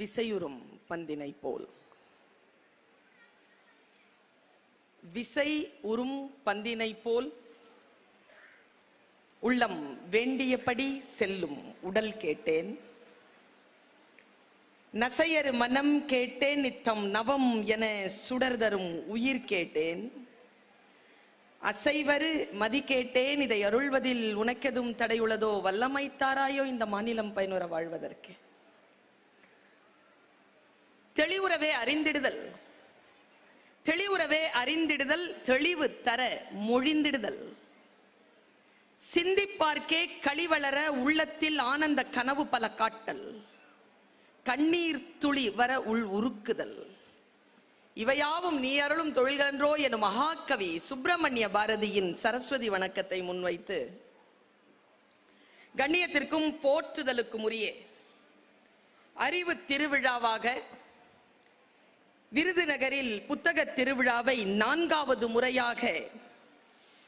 விசையுறும் பந்தினை போல். விசை உறும் பந்தினை போல் உள்ளம் வேண்டியபடி செல்லும் உடல் கேட்டேன். நசையறு மனம் கேட்டேன், நித்தம் நவம் என சுடர்தரும் உயிர் கேட்டேன். அசைவரு மதி கேட்டேன், இதை அருள்வதில் உனக்கெதும் தடையுள்ளதோ, வல்லமை தாராயோ இந்த மாநிலம் பயனுற வாழ்வதற்கு. தெளிவுறவே அறிந்திடுதல், தெளிவுறவே அறிந்திடுதல், தெளிவு தர மொழிந்திடுதல். சிந்திப்பார்க்கே களிவளர உள்ளத்தில் ஆனந்த கனவு பல காட்டல். கண்ணீர் துளி வர உள் உருக்குதல். இவையாவும் நீ அருளும் தொழில்களன்றோ எனும் மகாகவி சுப்பிரமணிய பாரதியின் சரஸ்வதி வணக்கத்தை முன்வைத்து கண்ணியத்திற்கும் போற்றுதலுக்கும் உரிய அறிவு திருவிழாவாக விருதுநகரில் புத்தக திருவிழாவை 4வது முறையாக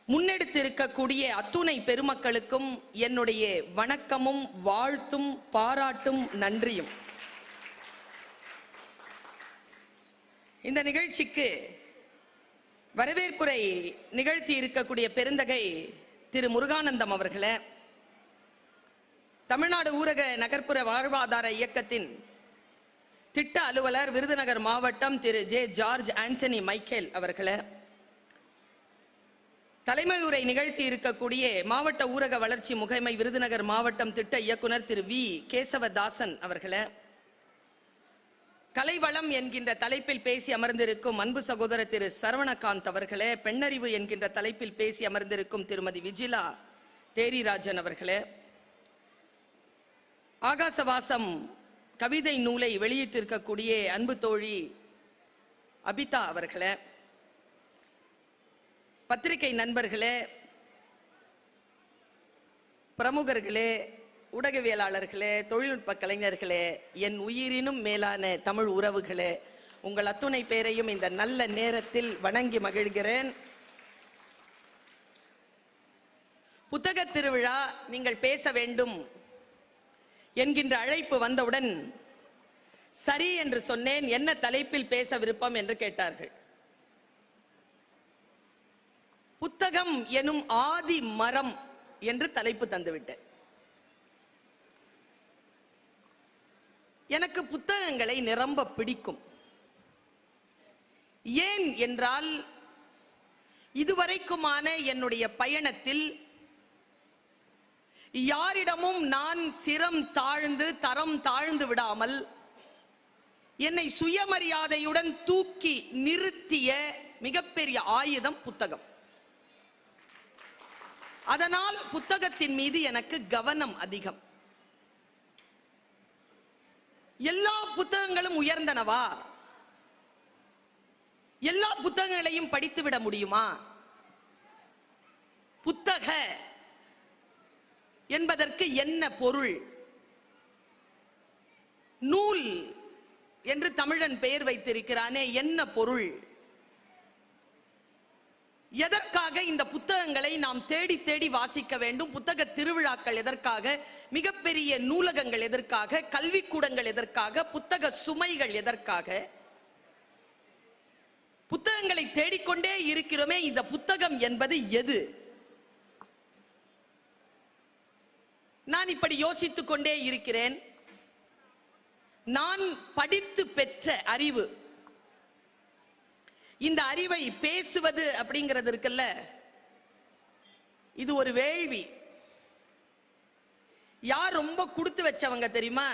முன்னெடுத்திருக்கக்கூடிய அத்துணை பெருமக்களுக்கும் என்னுடைய வணக்கமும் வாழ்த்தும் பாராட்டும் நன்றியும். இந்த நிகழ்ச்சிக்கு வரவேற்புரை நிகழ்த்தி இருக்கக்கூடிய பெருந்தகை திரு முருகானந்தம் அவர்களே, தமிழ்நாடு ஊரக நகர்ப்புற வாழ்வாதார இயக்கத்தின் திட்ட அலுவலர் விருதுநகர் மாவட்டம் திரு ஜே ஜார்ஜ் ஆண்டனி மைக்கேல் அவர்களே, தலைமை உரை நிகழ்த்தி இருக்கக்கூடிய மாவட்ட ஊரக வளர்ச்சி முகமை விருதுநகர் மாவட்டம் திட்ட இயக்குனர் திரு வி கேசவதாசன் அவர்களே, கலைவளம் என்கின்ற தலைப்பில் பேசி அமர்ந்திருக்கும் அன்பு சகோதரர் திரு சரவணகாந்த் அவர்களே, பெண்ணறிவு என்கின்ற தலைப்பில் பேசி அமர்ந்திருக்கும் திருமதி விஜிலா தேரிராஜன் அவர்களே, ஆகாசவாசம் கவிதை நூலை வெளியிட்டிருக்கக்கூடிய அன்பு தோழி அபிதா அவர்களே, பத்திரிகை நண்பர்களே, பிரமுகர்களே, ஊடகவியலாளர்களே, தொழில்நுட்ப கலைஞர்களே, என் உயிரினும் மேலான தமிழ் உறவுகளே, உங்கள் அத்துணை பேரையும் இந்த நல்ல நேரத்தில் வணங்கி மகிழ்கிறேன். புத்தக திருவிழா நீங்கள் பேச வேண்டும் என்கின்ற அழைப்பு வந்தவுடன் சரி என்று சொன்னேன். என்ன தலைப்பில் பேச விருப்பம் என்று கேட்டார்கள். புத்தகம் எனும் ஆதி மரம் என்று தலைப்பு தந்துவிட்டேன். எனக்கு புத்தகங்களை நிரம்ப பிடிக்கும். ஏன் என்றால் இதுவரைக்குமான என்னுடைய பயணத்தில் யாரிடமும் நான் சிரம் தாழ்ந்து தரம் தாழ்ந்து விடாமல் என்னை சுயமரியாதையுடன் தூக்கி நிறுத்திய மிகப்பெரிய ஆயுதம் புத்தகம். அதனால் புத்தகத்தின் மீது எனக்கு கவனம் அதிகம். எல்லா புத்தகங்களும் உயர்ந்தனவா? எல்லா புத்தகங்களையும் படித்துவிட முடியுமா? புத்தக என்பதற்கு என்ன பொருள்? நூல் என்று தமிழன் பெயர் வைத்திருக்கிறானே, என்ன பொருள்? எதற்காக இந்த புத்தகங்களை நாம் தேடி தேடி வாசிக்க வேண்டும்? புத்தக திருவிழாக்கள் எதற்காக? மிகப்பெரிய நூலகங்கள் எதற்காக? கல்விக்கூடங்கள் எதற்காக? புத்தக சுமைகள் எதற்காக? புத்தகங்களை தேடிக்கொண்டே இருக்கிறோமே, இந்த புத்தகம் என்பது எது? நான் இப்படி யோசித்துக் கொண்டே இருக்கிறேன். நான் படித்து பெற்ற அறிவு, இந்த அறிவை பேசுவது அப்படிங்கிறது இருக்குல்ல, இது ஒரு வேள்வி. யார் ரொம்ப கொடுத்து வச்சவங்க தெரியுமா?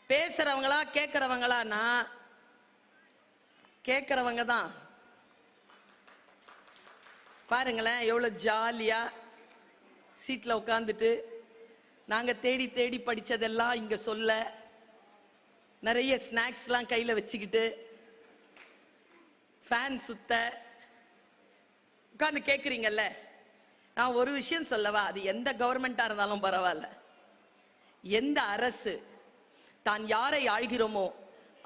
பேசுறவங்களா கேட்கிறவங்களானா கேட்கிறவங்க தான். பாருங்களேன், எவ்வளவு ஜாலியா சீட்ல உட்காந்துட்டு நாங்க தேடி தேடி படிச்சதெல்லாம் இங்க சொல்ல, நிறைய ஸ்நாக்ஸ்லாம் கையில வச்சுக்கிட்டு ஃபேன் சுத்த உட்கார்ந்து கேட்குறீங்கல்ல. நான் ஒரு விஷயம் சொல்லவா? அது எந்த கவர்மெண்டா இருந்தாலும் பரவாயில்ல, எந்த அரசு தான் யாரை ஆள்கிறோமோ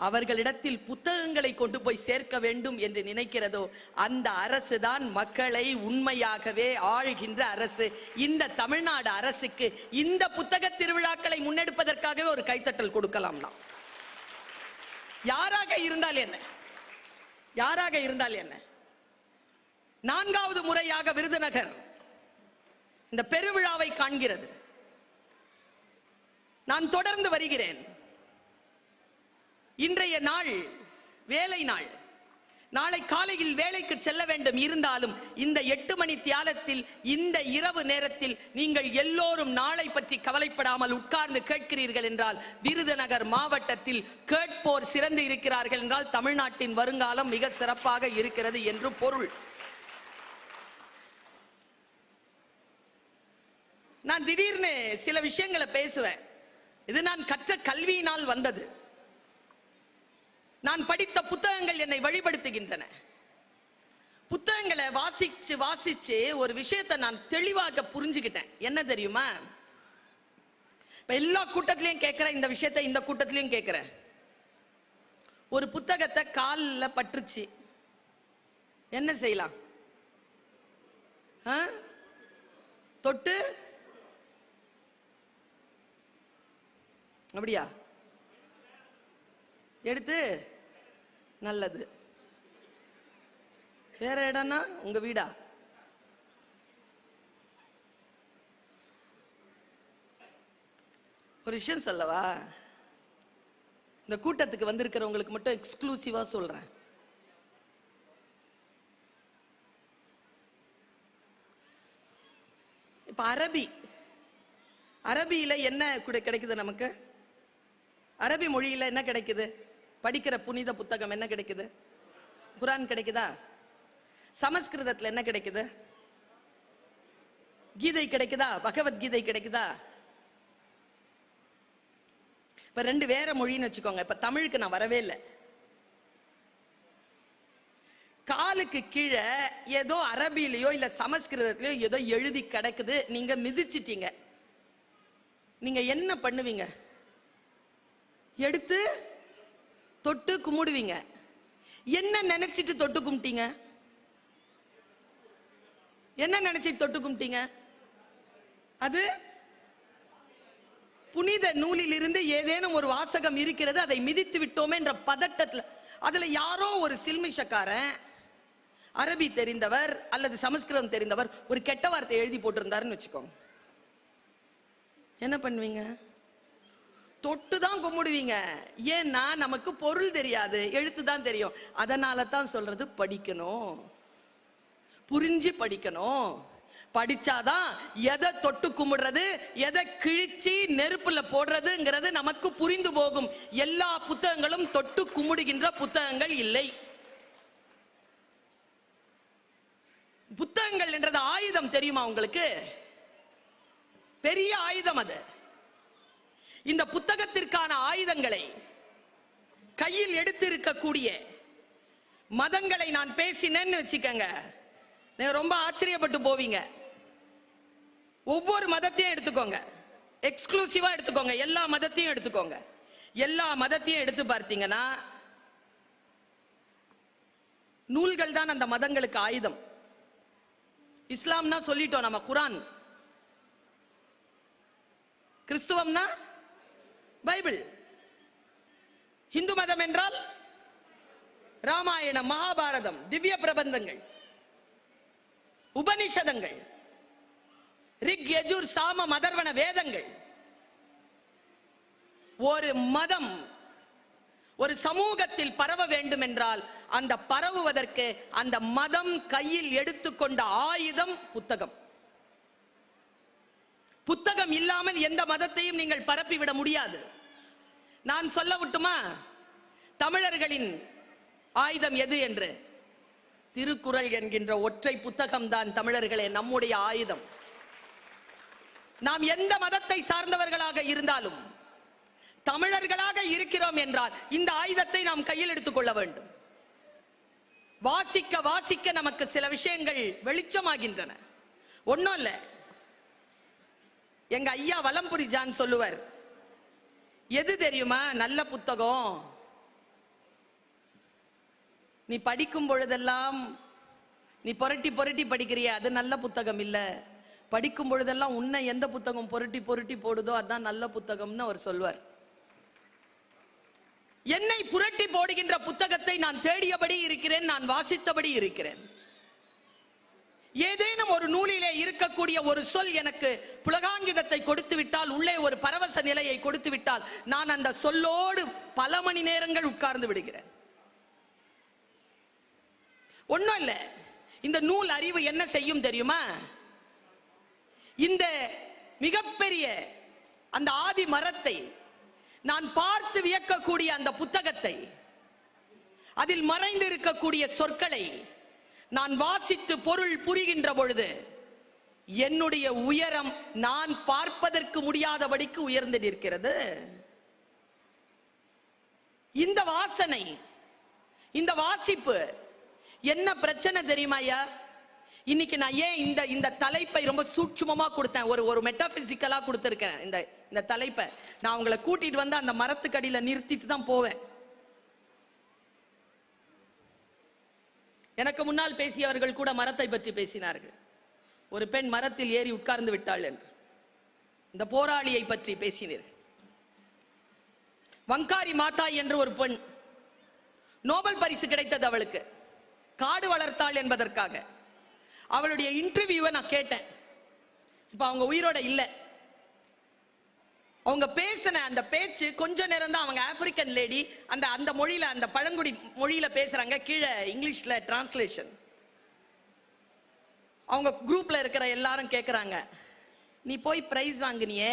அவர்களிடத்தில் புத்தகங்களை கொண்டு போய் சேர்க்க வேண்டும் என்று நினைக்கிறதோ அந்த அரசு தான் மக்களை உண்மையாகவே ஆள்கின்ற அரசு. இந்த தமிழ்நாடு அரசுக்கு இந்த புத்தக திருவிழாக்களை முன்னெடுப்பதற்காகவே ஒரு கைத்தட்டல் கொடுக்கலாம். யாராக இருந்தால் என்ன, யாராக இருந்தால் என்ன. 4வது முறையாக விருதுநகர் இந்த பெருவிழாவை காண்கிறது. நான் தொடர்ந்து வருகிறேன். இன்றைய நாள் வேலை நாள். நாளை காலையில் வேலைக்கு செல்ல வேண்டும். இருந்தாலும் இந்த 8 மணி தியாலத்தில், இந்த இரவு நேரத்தில் நீங்கள் எல்லோரும் நாளை பற்றி கவலைப்படாமல் உட்கார்ந்து கேட்கிறீர்கள் என்றால், விருதுநகர் மாவட்டத்தில் கேட்போர் சிறந்து இருக்கிறார்கள் என்றால் தமிழ்நாட்டின் வருங்காலம் மிக சிறப்பாக இருக்கிறது என்று பொருள். நான் திடீர்னு சில விஷயங்களை பேசுவேன். இது நான் கற்ற கல்வியினால் வந்தது. நான் படித்த புத்தகங்கள் என்னை வழிபடுத்துகின்றன. புத்தகங்களை வாசிச்சு வாசிச்சு ஒரு விஷயத்தை நான் தெளிவாக புரிஞ்சுக்கிட்டேன். என்ன தெரியுமா? எல்லா கூட்டத்திலையும் கேட்கிறேன் இந்த விஷயத்தை, இந்த கூட்டத்திலையும் கேட்கிறேன். ஒரு புத்தகத்தை காலில் பற்றுச்சு, என்ன செய்யலாம்? தொட்டு அப்படியா எடுத்து, நல்லது. வேற இடம்னா உங்க வீடா? ஒரு விஷயம் சொல்லவா? இந்த கூட்டத்துக்கு வந்திருக்கிறவங்களுக்கு மட்டும் எக்ஸ்க்ளூசிவா சொல்றேன். இப்ப அரபியில என்ன கிடைக்குது நமக்கு? அரபி மொழியில என்ன கிடைக்குது? படிக்கிற புனித புத்தகம் என்ன கிடைக்குது? குரான் கிடைக்குதா? சமஸ்கிருதத்தில் என்ன கிடைக்குது? கீதை கிடைக்குதா? பகவத்கீதை கிடைக்குதா? இப்ப 2 வேற மொழின்னு வச்சுக்கோங்க. இப்ப தமிழுக்கு நான் வரவே இல்லை. காலுக்கு கீழே ஏதோ அரபியிலையோ இல்ல சமஸ்கிருதத்திலயோ ஏதோ எழுதி கிடக்குது. நீங்க மிதிச்சிட்டீங்க. நீங்க என்ன பண்ணுவீங்க? எடுத்து தொட்டு கும்பிடுவீங்க. என்ன நினைச்சிட்டு தொட்டு கும்பிட்டீங்க? என்ன நினைச்சிட்டு தொட்டு கும்பிட்டீங்க? அது புனித நூலில் இருந்து ஏதேனும் ஒரு வாசகம் இருக்கிறது, அதை மிதித்து விட்டோமே என்ற பதட்டத்துல, அதுல யாரோ ஒரு சில்மிஷக்காரன், அரபி தெரிந்தவர் அல்லது சமஸ்கிருதம் தெரிந்தவர் ஒரு கெட்ட வார்த்தை எழுதி போட்டிருந்தாருன்னு வச்சுக்கோங்க. என்ன பண்ணுவீங்க? தொட்டுதான் கும்பிடுவீங்க. ஏன்னா நமக்கு பொருள் தெரியாது, எழுத்து தான் தெரியும். அதனால தான் சொல்றது படிக்கணும், புரிஞ்சு படிக்கணும். படிச்சாதான் எதை தொட்டு கும்பிடுறது, எதை கிழிச்சு நெருப்புல போடுறதுங்கிறது நமக்கு புரிந்து போகும். எல்லா புத்தகங்களும் தொட்டு கும்பிடுகின்ற புத்தகங்கள் இல்லை. புத்தகங்கள் என்றது ஆயுதம் தெரியுமா உங்களுக்கு? பெரிய ஆயுதம் அது. இந்த புத்தகத்திற்கான ஆயுதங்களை கையில் எடுத்து இருக்கக்கூடிய மதங்களை நான் பேசினேன்னு வச்சுக்கங்க, நீங்க ரொம்ப ஆச்சரியப்பட்டு போவீங்க. ஒவ்வொரு மதத்தையும் எடுத்துக்கோங்க, எக்ஸ்க்ளூசிவா எடுத்துக்கோங்க. எல்லா மதத்தையும் எடுத்துக்கோங்க. எல்லா மதத்தையும் எடுத்து பார்த்தீங்கன்னா நூல்கள் தான் அந்த மதங்களுக்கு ஆயுதம். இஸ்லாம்னா சொல்லிட்டோம் நம்ம குரான், கிறிஸ்துவம்னா பைபிள், இந்து மதம் என்றால் ராமாயணம், மகாபாரதம், திவ்ய பிரபந்தங்கள், உபனிஷதங்கள், ரிக் யஜுர் சாம மதர்வன வேதங்கள். ஒரு மதம் ஒரு சமூகத்தில் பரவ வேண்டும் என்றால் அந்த பரவுவதற்கு அந்த மதம் கையில் எடுத்துக்கொண்ட ஆயுதம் புத்தகம். புத்தகம் இல்லாமல் எந்த மதத்தையும் நீங்கள் பரப்பிவிட முடியாது. நான் சொல்ல விட்டுமா தமிழர்களின் ஆயுதம் எது என்று? திருக்குறள் என்கின்ற ஒற்றை புத்தகம் தான் தமிழர்களே நம்முடைய ஆயுதம். நாம் எந்த மதத்தை சார்ந்தவர்களாக இருந்தாலும் தமிழர்களாக இருக்கிறோம் என்றால் இந்த ஆயுதத்தை நாம் கையில் எடுத்துக் கொள்ள வேண்டும். வாசிக்க வாசிக்க நமக்கு சில விஷயங்கள் வெளிச்சமாகின்றன. ஒன்னும் இல்ல, எங்க ஐயா வலம்புரி ஜான் சொல்லுவார், எது தெரியுமா நல்ல புத்தகம்? நீ படிக்கும் பொழுதெல்லாம் நீ புரட்டி புரட்டி படிக்கிறிய, அது நல்ல புத்தகம் இல்ல. படிக்கும் பொழுதெல்லாம் உன்னை எந்த புத்தகம் புரட்டி புரட்டி போடுதோ அதான் நல்ல புத்தகம்னு அவர் சொல்வார். என்னை புரட்டி போடுகின்ற புத்தகத்தை நான் தேடியபடி இருக்கிறேன், நான் வாசித்தபடி இருக்கிறேன். ஏதேனும் ஒரு நூலிலே இருக்கக்கூடிய ஒரு சொல் எனக்கு புலகாங்கிதத்தை கொடுத்து விட்டால், உள்ளே ஒரு பரவச நிலையை கொடுத்து விட்டால், நான் அந்த சொல்லோடு பல மணி நேரங்கள் உட்கார்ந்து விடுகிறேன். ஒண்ணும் இல்ல, இந்த நூல் அறிவு என்ன செய்யும் தெரியுமா? இந்த மிகப்பெரிய அந்த ஆதி மரத்தை, நான் பார்த்து வியக்கக்கூடிய அந்த புத்தகத்தை, அதில் மறைந்து இருக்கக்கூடிய சொற்களை நான் வாசித்து பொருள் புரிகின்ற பொழுது என்னுடைய உயரம் நான் பார்ப்பதற்கு முடியாதபடிக்கு உயர்ந்து நிற்கிறது. இந்த வாசனை, இந்த வாசிப்பு என்ன பிரச்சனை தெரியுமா ஐயா? இன்னைக்கு நான் ஏன் இந்த தலைப்பை ரொம்ப சூட்சுமமா கொடுத்தேன், ஒரு மெட்டாபிசிக்கலா கொடுத்திருக்கேன். இந்த தலைப்பை நான் உங்களை கூட்டிட்டு வந்து அந்த மரத்துக்கடியில நிறுத்திட்டு தான் போவேன். எனக்கு முன்னால் பேசியவர்கள் கூட மரத்தை பற்றி பேசினார்கள். ஒரு பெண் மரத்தில் ஏறி உட்கார்ந்து விட்டாள் என்று. இந்த போராளியை பற்றி பேசினீர்கள். வங்காரி மாதா என்று ஒரு பெண், நோபல் பரிசு கிடைத்தது அவளுக்கு, காடு வளர்த்தாள் என்பதற்காக. அவளுடைய இன்டர்வியூவை நான் கேட்டேன். இப்ப அவங்க உயிரோட இல்லை. அவங்க பேசின அந்த பேச்சு கொஞ்ச நேரம் தான். அவங்க ஆப்பிரிக்கன் லேடி, அந்த மொழியில, அந்த பழங்குடி மொழியில பேசுறாங்க. கீழே இங்கிலீஷ்ல டிரான்ஸ்லேஷன். அவங்க குரூப்ல இருக்கிற எல்லாரும் கேட்கிறாங்க, நீ போய் பிரைஸ் வாங்கினியே,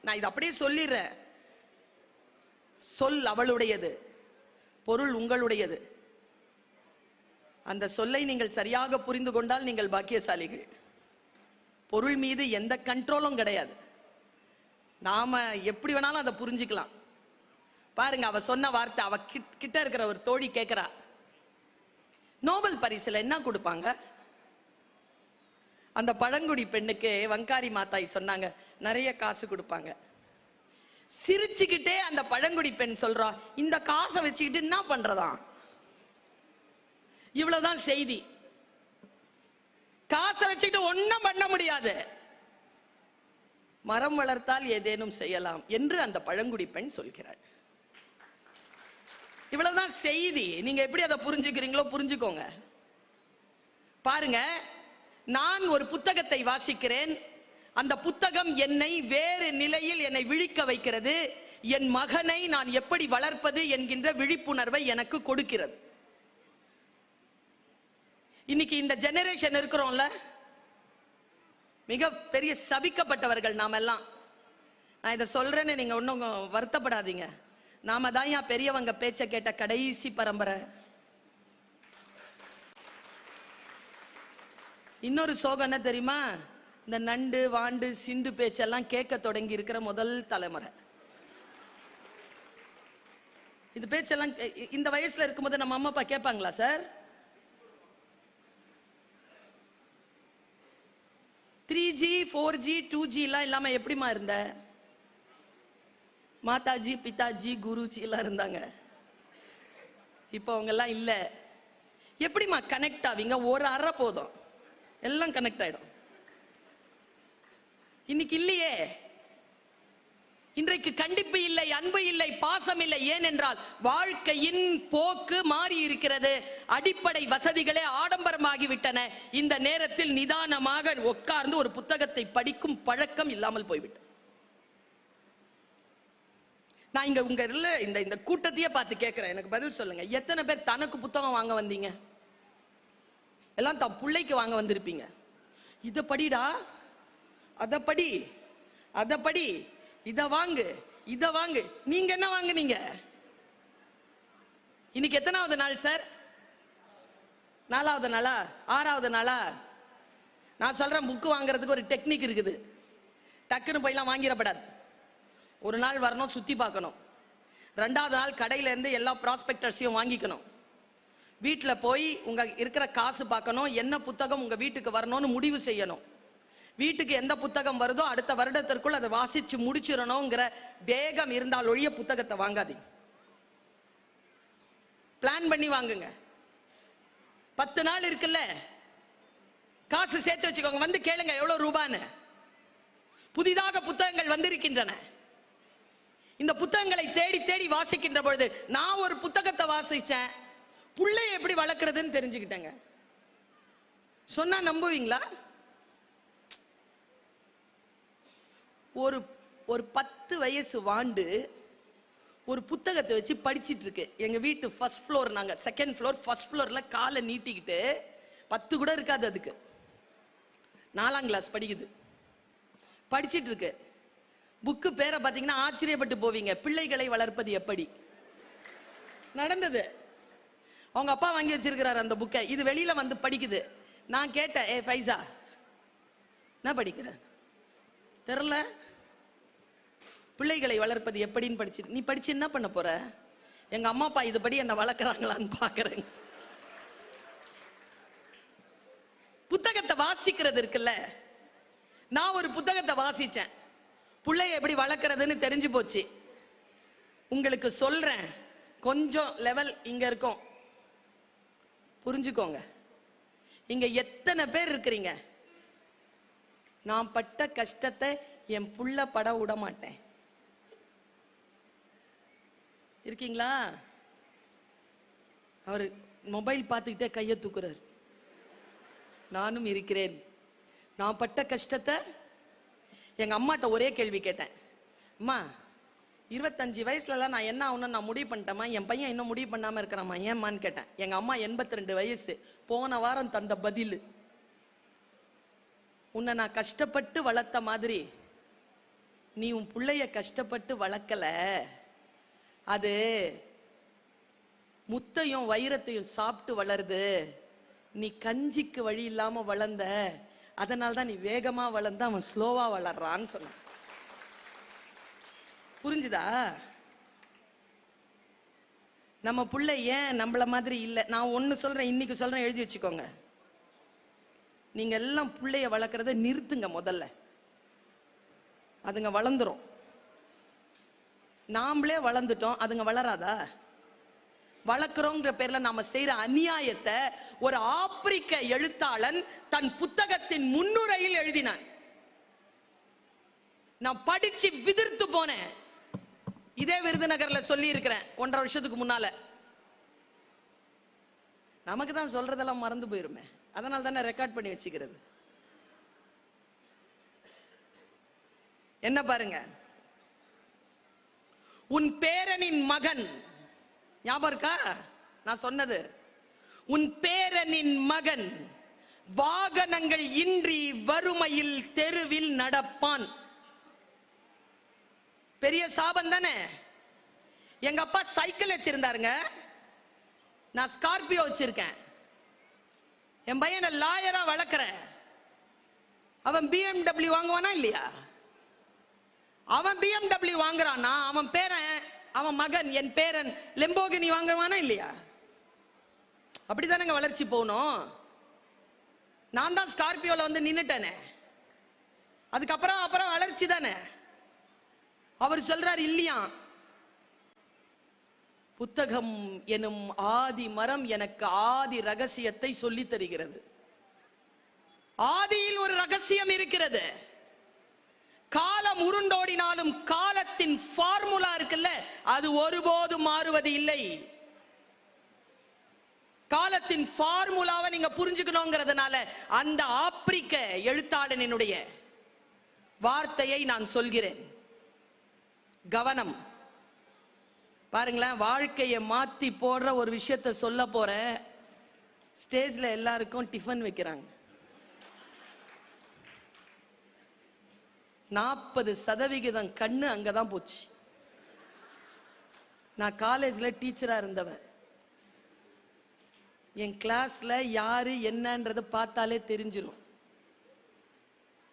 நான் இது அப்படியே சொல்லிடுறேன், சொல் அவளுடையது, பொருள் உங்களுடையது. அந்த சொல்லை நீங்கள் சரியாக புரிந்து கொண்டால் நீங்கள் பாக்கியசாலிகள். பொருள் மீது எந்த கண்ட்ரோலும் கிடையாது. நாம எப்படி வேணாலும் அதை புரிஞ்சுக்கலாம். பாருங்க, அவ சொன்ன வார்த்தை. அவ கிட்ட இருக்கிற ஒரு தோழி கேட்கிறா, நோபல் பரிசுல என்ன கொடுப்பாங்க? அந்த பழங்குடி பெண்ணுக்கு வங்காரி மாதாய் சொன்னாங்க, நிறைய காசு கொடுப்பாங்க. சிரிச்சுக்கிட்டே அந்த பழங்குடி பெண் சொல்றா, இந்த காசை வச்சுக்கிட்டு என்ன பண்றதா? இவ்வளவுதான் செய்தி. காசை வச்சுக்கிட்டு ஒன்னும் பண்ண முடியாது, மரம் வளர்த்தால் ஏதேனும் செய்யலாம் என்று அந்த பழங்குடி பெண் சொல்கிறாள். இவ்வளவுதான் செய்தி. நீங்க எப்படி அதை புரிஞ்சுக்கிறீங்களோ புரிஞ்சுக்கோங்க. பாருங்க, நான் ஒரு புத்தகத்தை வாசிக்கிறேன். அந்த புத்தகம் என்னை வேறு நிலையில் என்னை விழிக்க வைக்கிறது. என் மகனை நான் எப்படி வளர்ப்பது என்கின்ற விழிப்புணர்வை எனக்கு கொடுக்கிறது. இன்னைக்கு இந்த ஜெனரேஷன் இருக்கிறோம்ல, மிக பெரிய சபிக்கப்பட்டவர்கள் நாம எல்லாம். நான் இதை சொல்றேன்னு நீங்க ஒன்னும் வருத்தப்படாதீங்க. நாம தான் ஏன் பெரியவங்க பேச்ச கேட்ட கடைசி பரம்பரை. இன்னொரு சோகம் என்ன தெரியுமா? இந்த நண்டு வாண்டு சிண்டு பேச்செல்லாம் கேட்க தொடங்கி இருக்கிற முதல் தலைமுறை. இந்த பேச்செல்லாம் இந்த வயசுல இருக்கும்போது நம்ம அம்மா அப்பா கேட்பாங்களா சார்? 3G 4G 2G எல்லாம் இல்லாம எப்படிமா இருந்த? மாதாஜி பிதாஜி குருஜி எல்லாம் இருந்தாங்க. இப்ப அவங்க எல்லாம் இல்ல. எப்படிமா கனெக்ட் ஆவீங்க? ஒரு அறை போதும், எல்லாம் கனெக்ட் ஆயிடும். இன்னைக்கு இல்லையே. இன்றைக்கு கண்டிப்பு இல்லை, அன்பு இல்லை, பாசம் இல்லை. ஏனென்றால் வாழ்க்கையின் போக்கு மாறி இருக்கிறது. அடிப்படை வசதிகளே ஆடம்பரமாகிவிட்டன. இந்த நேரத்தில் நிதானமாக உட்கார்ந்து ஒரு புத்தகத்தை படிக்கும் பழக்கம் இல்லாமல் போய்விட்டது. நான் இங்க உங்க இந்த கூட்டத்தையே பார்த்து கேட்கிறேன், எனக்கு பதில் சொல்லுங்க. எத்தனை பேர் தனக்கு புத்தகம் வாங்க வந்தீங்க? எல்லாம் தன் பிள்ளைக்கு வாங்க வந்திருப்பீங்க. இத படிடா, அத படி, அத படி, இத வாங்கு, இத வாங்கு. நீங்க என்ன வாங்குனீங்க? இன்னைக்கு எத்தனாவது நாள் சார்? 4வது நாளா? 6வது நாளா? நான் சொல்றேன், புக்கு வாங்குறதுக்கு ஒரு டெக்னிக் இருக்குது. டக்குன்னு போயெல்லாம் வாங்கிடப்படாது. ஒரு நாள் வரணும், சுத்தி பார்க்கணும். 2வது நாள் கடையில இருந்து எல்லா ப்ராஸ்பெக்டர்ஸையும் வாங்கிக்கணும். வீட்டில் போய் உங்க இருக்கிற காசு பார்க்கணும், என்ன புத்தகம் உங்க வீட்டுக்கு வரணும்னு முடிவு செய்யணும். வீட்டுக்கு எந்த புத்தகம் வருதோ அடுத்த வருடத்திற்குள் அதை வாசிச்சு முடிச்சிடணுங்கிற வேகம் இருந்தால் ஒழிய புத்தகத்தை வாங்காதீங்க. பிளான் பண்ணி வாங்குங்க. 10 நாள் இருக்குல்ல, காசு சேர்த்து வச்சுக்கோங்க. வந்து கேளுங்க எவ்வளவு ரூபான்னு. புதிதாக புத்தகங்கள் வந்திருக்கின்றன. இந்த புத்தகங்களை தேடி தேடி வாசிக்கின்ற பொழுது நான் ஒரு புத்தகத்தை வாசிச்சேன், புள்ளைய எப்படி வளர்க்கறதுன்னு தெரிஞ்சுக்கிட்டேங்க. சொன்னா நம்புவீங்களா? ஒரு ஒரு 10 வயசு வாண்டு ஒரு புத்தகத்தை வச்சு படிச்சிட்டு இருக்கு. எங்க வீட்டு ஃபர்ஸ்ட் ஃப்ளோர், நாங்க செகண்ட் ஃப்ளோர், ஃபர்ஸ்ட் ஃப்ளோர்ல காலை நீட்டிக்கிட்டு 10 கூட இருக்காது, அதுக்கு 4ஆம் கிளாஸ் படிக்குது, படிச்சிட்டு இருக்கு. புக்கு பேரை பார்த்தீங்கன்னா ஆச்சரியப்பட்டு போவீங்க, பிள்ளைகளை வளர்ப்பது எப்படி. நடந்தது. அவங்க அப்பா வாங்கி வச்சிருக்கிறாரு அந்த புக்கை. இது வெளியில வந்து படிக்குது. நான் கேட்டேன், ஏ ஃபைசா என்ன படிக்கிற? தெரியல. பிள்ளைகளை வளர்ப்பது எப்படின்னு படிச்சு, நீ படிச்சு என்ன பண்ண போற? எங்க அம்மா அப்பா இதுபடி என்ன வளர்க்குறாங்களான்னு பாக்குறேன். புத்தகத்தை வாசிக்கிறது இருக்குல்ல, நான் ஒரு புத்தகத்தை வாசிச்சேன், பிள்ளைய எப்படி வளர்க்கறதுன்னு தெரிஞ்சு போச்சு. உங்களுக்கு சொல்றேன், கொஞ்சம் லெவல் இங்க இருக்கும், புரிஞ்சுக்கோங்க. இங்க எத்தனை பேர் இருக்கிறீங்க, நான் பட்ட கஷ்டத்தை என் புள்ள பட விட மாட்டேன் இருக்கீங்களா? அவரு மொபைல் பார்த்துக்கிட்டே கையை தூக்குறாரு. நானும் இருக்கிறேன். நான் பட்ட கஷ்டத்தை எங்க அம்மாட்ட ஒரே கேள்வி கேட்டேன், அம்மா 25 வயசுலலாம் நான் என்ன ஆகணும்னு நான் முடிவு பண்ணிட்டேம்மா, என் பையன் இன்னும் முடிவு பண்ணாம இருக்கிறாம்மா, ஏம்மான்னு கேட்டேன். எங்க அம்மா 82 வயசு, போன வாரம் தந்த பதில், உன்னை நான் கஷ்டப்பட்டு வளர்த்த மாதிரி நீ உன் பிள்ளைய கஷ்டப்பட்டு வளர்க்கல, அது முத்தையும் வைரத்தையும் சாப்பிட்டு வளருது, நீ கஞ்சிக்கு வழி இல்லாம வளர்ந்த, அதனால்தான் நீ வேகமா வளர்ந்த, அவன் ஸ்லோவா வளர்றான்னு சொன்ன. புரிஞ்சுதா? நம்ம புள்ள ஏன் நம்மள மாதிரி இல்லை. நான் ஒன்னு சொல்றேன், இன்னைக்கு சொல்றேன், எழுதி வச்சுக்கோங்க. நீங்க எல்லாம் பிள்ளைய வளர்க்கறத நிறுத்துங்க முதல்ல, அதுங்க வளர்ந்துரும். நாமளே வளர்ந்துட்டோம், அதுங்க வளராதா? வளர்க்கிறோங்கிற பேர்ல நாம செய்யற அநியாயத்தை ஒரு ஆப்பிரிக்க எழுத்தாளன் தன் புத்தகத்தின் முன்னுரையில் எழுதினான். நான் படிச்சு விதிர்த்து போனேன். இதே விருதுநகர்ல சொல்லி இருக்கிறேன் 1.5 வருஷத்துக்கு முன்னால. நமக்கு தான் சொல்றதெல்லாம் மறந்து போயிருமே, அதனால தானே ரெக்கார்ட் பண்ணி வச்சுக்கிறது. என்ன பாருங்க, உன் பேரனின் மகன், ஞாபகம் இருக்கா நான் சொன்னது? உன் பேரனின் மகன் வாகனங்கள் இன்றி வறுமையில் தெருவில் நடப்பான். பெரிய சாபம் தானே. எங்க அப்பா சைக்கிள் வச்சிருந்தாருங்க, நான் ஸ்கார்பியோ வச்சிருக்கேன். என் பையனை லாயரா வளர்க்கிறேன். அவன் BMW வாங்குவானா இல்லையா? அவன் BMW வாங்குறானா, அவன் பேரன், அவன் மகன், என் பேரன் லெம்போகினி வாங்குவானா இல்லையா? அப்படித்தானங்க வளர்ச்சி போகணும். நான் தான் ஸ்கார்பியோல வந்து நின்னுட்டேனே, அதுக்கப்புறம் வளர்ச்சி தானே. அவர் சொல்றார் இல்லையா, புத்தகம் எனும் ஆதி மரம் எனக்கு ஆதி ரகசியத்தை சொல்லி தருகிறது. ஆதியில் ஒரு ரகசியம் இருக்கிறது. காலம் உருண்டோடினாலும் காலத்தின் ஃபார்முலா இருக்குல்ல, அது ஒருபோதும் மாறுவது இல்லை. காலத்தின் ஃபார்முலாவை நீங்க புரிஞ்சுக்கணுங்கிறதுனால அந்த ஆப்பிரிக்க எழுத்தாளனுடைய வார்த்தையை நான் சொல்கிறேன். கவனம். பாருங்களேன், வாழ்க்கையை மாத்தி போடுற ஒரு விஷயத்தை சொல்ல போறேன். ஸ்டேஜ்ல எல்லாருக்கும் டிஃபன் வைக்கிறாங்க. 40% கண்ணு அங்கதான் போச்சு. நான் காலேஜ்ல டீச்சரா இருந்தவன். என் கிளாஸ்ல யாரு என்னன்றத பார்த்தாலே தெரிஞ்சிடும்.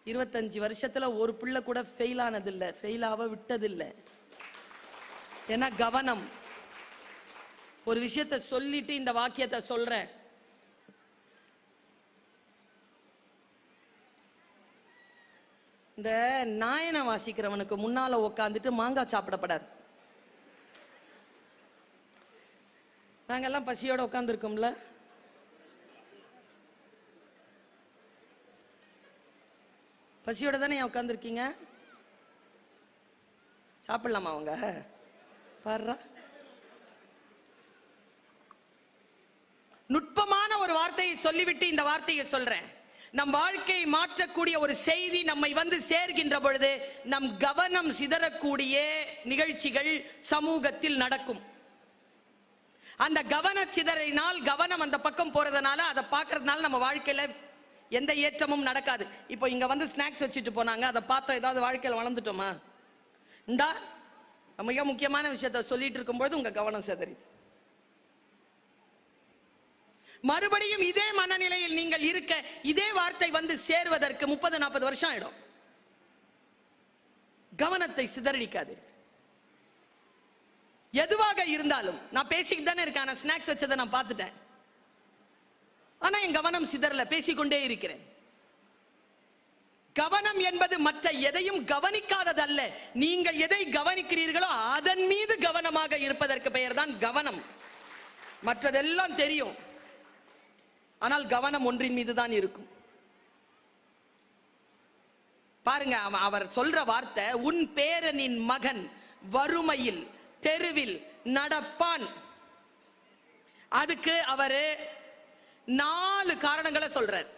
25 வருஷத்துல ஒரு பிள்ளை கூட ஃபெயில் ஆனதில்லை, ஃபெயில் ஆக விட்டதில்லை. ஏன்னா கவனம். ஒரு விஷயத்தை சொல்லிட்டு இந்த வாக்கியத்தை சொல்றேன். இந்த நாயனை வாசிக்கிறவனுக்கு முன்னால உட்காந்துட்டு மாங்காய் சாப்பிடப்படாது. நாங்கெல்லாம் பசியோட உட்கார்ந்து இருக்கோம்ல, பசியோட தானே உட்கார்ந்து இருக்கீங்க. சாப்பிடலாமா அவங்க? பாரு, நுட்பமான ஒரு வார்த்தையை சொல்லிவிட்டு இந்த வார்த்தையை சொல்றேன். நம் வாழ்க்கையை மாற்றக்கூடிய ஒரு செய்தி நம்மை வந்து சேர்கின்ற பொழுது நம் கவனம் சிதறக்கூடிய நிகழ்ச்சிகள் சமூகத்தில் நடக்கும். அந்த கவன சிதறினால், கவனம் அந்த பக்கம் போறதுனால, அதை பார்க்கறதுனால நம்ம வாழ்க்கையில எந்த ஏற்றமும் நடக்காது. இப்போ இங்க வந்து ஸ்நாக்ஸ் வச்சுட்டு போனாங்க, அதை பார்த்தோம், ஏதாவது வாழ்க்கையில் வளர்ந்துட்டோமா? இந்தா மிக முக்கியமான விஷயத்த சொல்லிட்டு இருக்கும்போது உங்க கவனம் சிதறிது. மறுபடியும் இதே மனநிலையில் நீங்கள் இருக்க இதே வார்த்தை வந்து சேர்வதற்கு 30-40 வருஷம் ஆயிடும். கவனத்தை சிதறடிக்காது. எதுவாக இருந்தாலும் நான் பேசிக்கிட்டு தானே இருக்கேன், ஸ்நாக்ஸ் வச்சதை நான் பார்த்துட்டேன், ஆனா என் கவனம் சிதறல, பேசிக்கொண்டே இருக்கிறேன். கவனம் என்பது மற்ற எதையும் கவனிக்காததல்ல. நீங்கள் எதை கவனிக்கிறீர்களோ அதன் மீது கவனமாக இருப்பதற்கு பெயர் தான் கவனம். மற்றதெல்லாம் தெரியும், ஆனால் கவனம் ஒன்றின் மீது தான் இருக்கும். பாருங்க, அவர் சொல்ற வார்த்தை, உன் பேரனின் மகன் வறுமையில் தெருவில் நடப்பான். அதுக்கு அவரு 4 காரணங்களை சொல்றார்.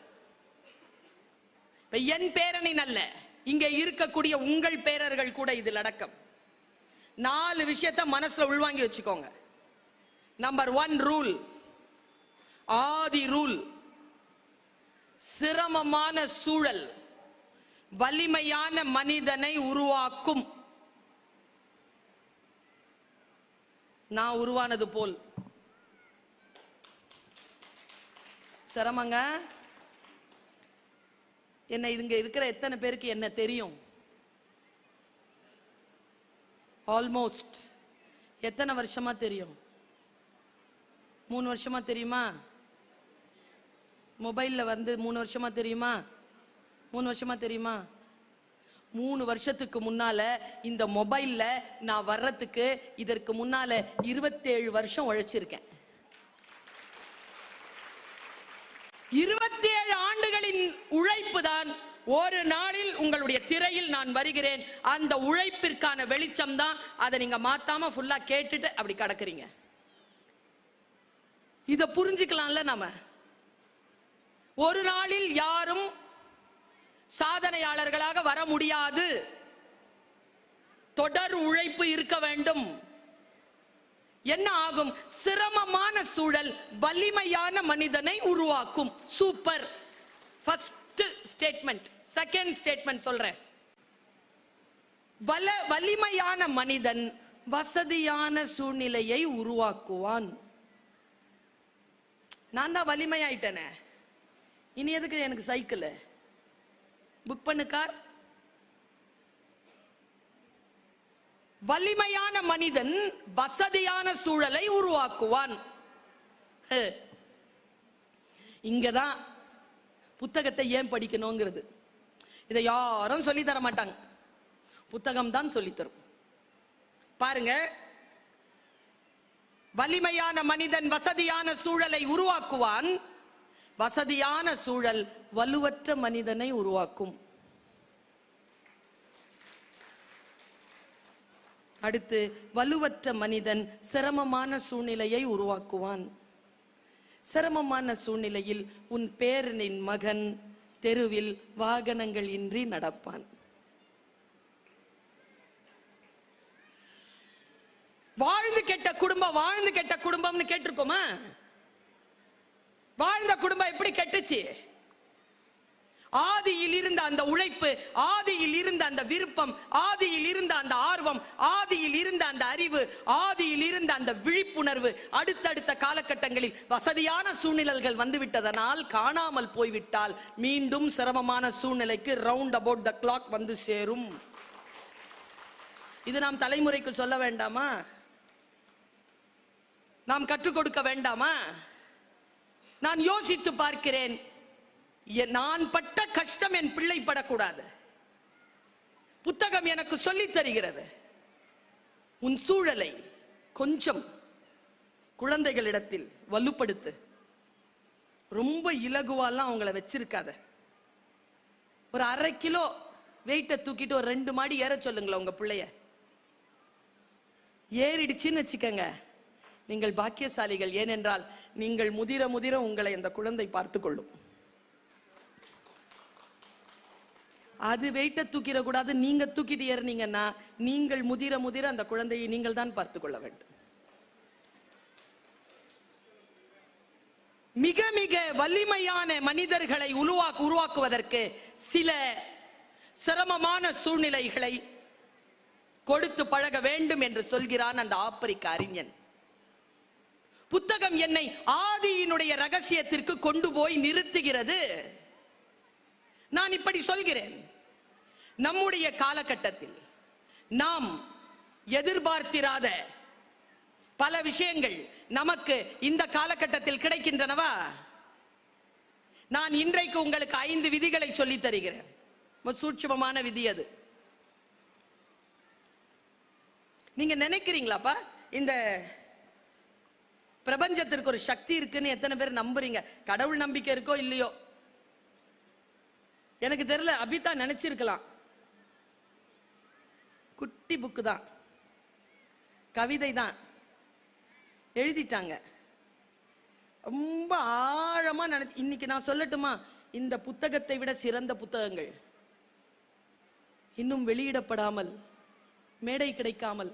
என் பேரனின் அல்ல, இங்க இருக்கக்கூடிய உங்கள் பேரர்கள் கூட இதில் அடக்கம். 4 விஷயத்தை மனசுல உள்வாங்கி வச்சுக்கோங்க. நம்பர் 1 ரூல், ஆதி ரூல், சிரமமான சூழல் வலிமையான மனிதனை உருவாக்கும். நான் உருவானது போல் சிரமங்க. என்ன இங்க இருக்கிற எத்தனை பேருக்கு என்ன தெரியும்? ஆல்மோஸ்ட் எத்தனை வருஷமா தெரியும்? 3 வருஷமா தெரியுமா? மொபைல்ல வந்து 3 வருஷமா தெரியுமா? 3 வருஷமா தெரியுமா? 3 வருஷத்துக்கு முன்னால இந்த மொபைல்ல நான் வர்றதுக்கு இதற்கு முன்னால 27 வருஷம் உழைச்சிருக்கேன். 27 ஆண்டுகளின் உழைப்பு தான் ஒரு நாளில் உங்களுடைய திரையில் நான் வருகிறேன். அந்த உழைப்பிற்கான வெளிச்சம் தான். அதை நீங்க மாத்தாம ஃபுல்லா கேட்டுட்டு அப்படி கடக்குறீங்க. இத புரிஞ்சுக்கலாம்ல. நாம ஒரு நாளில் யாரும் சாதனையாளர்களாக வர முடியாது. தொடர் உழைப்பு இருக்க வேண்டும். என்ன ஆகும்? சிரமமான சூழல் வலிமையான மனிதனை உருவாக்கும். Super. First statement. Second statement சொல்றேன். வலிமையான மனிதன் வசதியான சூழ்நிலையை உருவாக்குவான். நான் தான் வலிமையாயிட்டேனே, இனி எதுக்கு எனக்கு சைக்கிள்? புக் பண்ணு கார். வலிமையான மனிதன் வசதியான சூழலை உருவாக்குவான். இங்கதான் புத்தகத்தை ஏன் படிக்கணுங்கிறது. இதை யாரும் சொல்லி தர மாட்டாங்க, புத்தகம் தான் சொல்லி தரும். பாருங்க, வலிமையான மனிதன் வசதியான சூழலை உருவாக்குவான். வசதியான சூழல் வலுவற்ற மனிதனை உருவாக்கும். அடுத்து, வலுவற்ற மனிதன் சிரமமான சூழ்நிலையை உருவாக்குவான். சிரமமான சூழ்நிலையில் உன் பேரனின் மகன் தெருவில் வாகனங்கள் இன்றி நடப்பான். வாழ்ந்து கெட்ட குடும்பம், வாழ்ந்து கெட்ட குடும்பம்னு கேட்டிருக்கோமா? வாழ்ந்த குடும்பம் எப்படி கெட்டுச்சு? ஆதியில் இருந்த அந்த உழைப்பு, ஆதியில் இருந்த அந்த விருப்பம், ஆதியில் இருந்த அந்த ஆர்வம், ஆதியில் இருந்த அந்த அறிவு, ஆதியில் இருந்த அந்த விழிப்புணர்வு அடுத்தடுத்த காலகட்டங்களில் வசதியான சூழ்நிலைகள் வந்துவிட்டதனால் காணாமல் போய்விட்டால் மீண்டும் சிரமமான சூழ்நிலைக்கு ரவுண்ட் அபவுட் த கிளாக் வந்து சேரும். இது நாம் தலைமுறைக்கு சொல்ல வேண்டாமா? நாம் கற்றுக் கொடுக்க வேண்டாமா? நான் யோசித்து பார்க்கிறேன், நான் பட்ட கஷ்டம் என் பிள்ளை படக்கூடாது. புத்தகம் எனக்கு சொல்லித் தருகிறது, உன் சூழலை கொஞ்சம் குழந்தைகளிடத்தில் வலுப்படுத்து. ரொம்ப இலகுவாலாம் அவங்கள வச்சிருக்காத. ஒரு 1/2 கிலோ வெயிட்டை தூக்கிட்டு ஒரு 2 மாடி ஏற சொல்லுங்களேன் உங்க பிள்ளைய. ஏறிடுச்சுன்னு வச்சுக்கங்க, நீங்கள் பாக்கியசாலிகள். ஏனென்றால் நீங்கள் முதிர முதிர உங்களை அந்த குழந்தை பார்த்து கொள்ளும். அது வெயிட்ட தூக்கிட கூடாது. நீங்க தூக்கிட்டு ஏறினீங்கன்னா நீங்கள் முதிர முதிர அந்த குழந்தையை நீங்கள் தான் பார்த்து கொள்ள வேண்டும். மிக மிக வலிமையான மனிதர்களை உருவாக்குவதற்கு சில சிரமமான சூழ்நிலைகளை கொடுத்து பழக வேண்டும் என்று சொல்கிறான் அந்த ஆப்பிரிக்க அறிஞன். புத்தகம் என்னை ஆதியினுடைய ரகசியத்திற்கு கொண்டு போய் நிறுத்துகிறது. நான் இப்படி சொல்கிறேன், நம்முடைய காலகட்டத்தில் நாம் எதிர்பார்த்திராத பல விஷயங்கள் நமக்கு இந்த காலகட்டத்தில் கிடைக்கின்றனவா? நான் இன்றைக்கு உங்களுக்கு 5 விதிகளை சொல்லி தருகிறேன். சூட்சுமமான விதி அது. நீங்க நினைக்கிறீங்களாப்பா இந்த பிரபஞ்சத்திற்கு ஒரு சக்தி இருக்குன்னு எத்தனை பேர் நம்புறீங்க? கடவுள் நம்பிக்கை இருக்கோ இல்லையோ எனக்கு தெரியல. அபிதா நினைச்சிருக்கலாம். குட்டி புக்கு தான், கவிதை தான் எழுதிட்டாங்க. ரொம்ப ஆழமா நினைச்சு. இன்னைக்கு நான் சொல்லட்டுமா, இந்த புத்தகத்தை விட சிறந்த புத்தகங்கள் இன்னும் வெளியிடப்படாமல், மேடை கிடைக்காமல்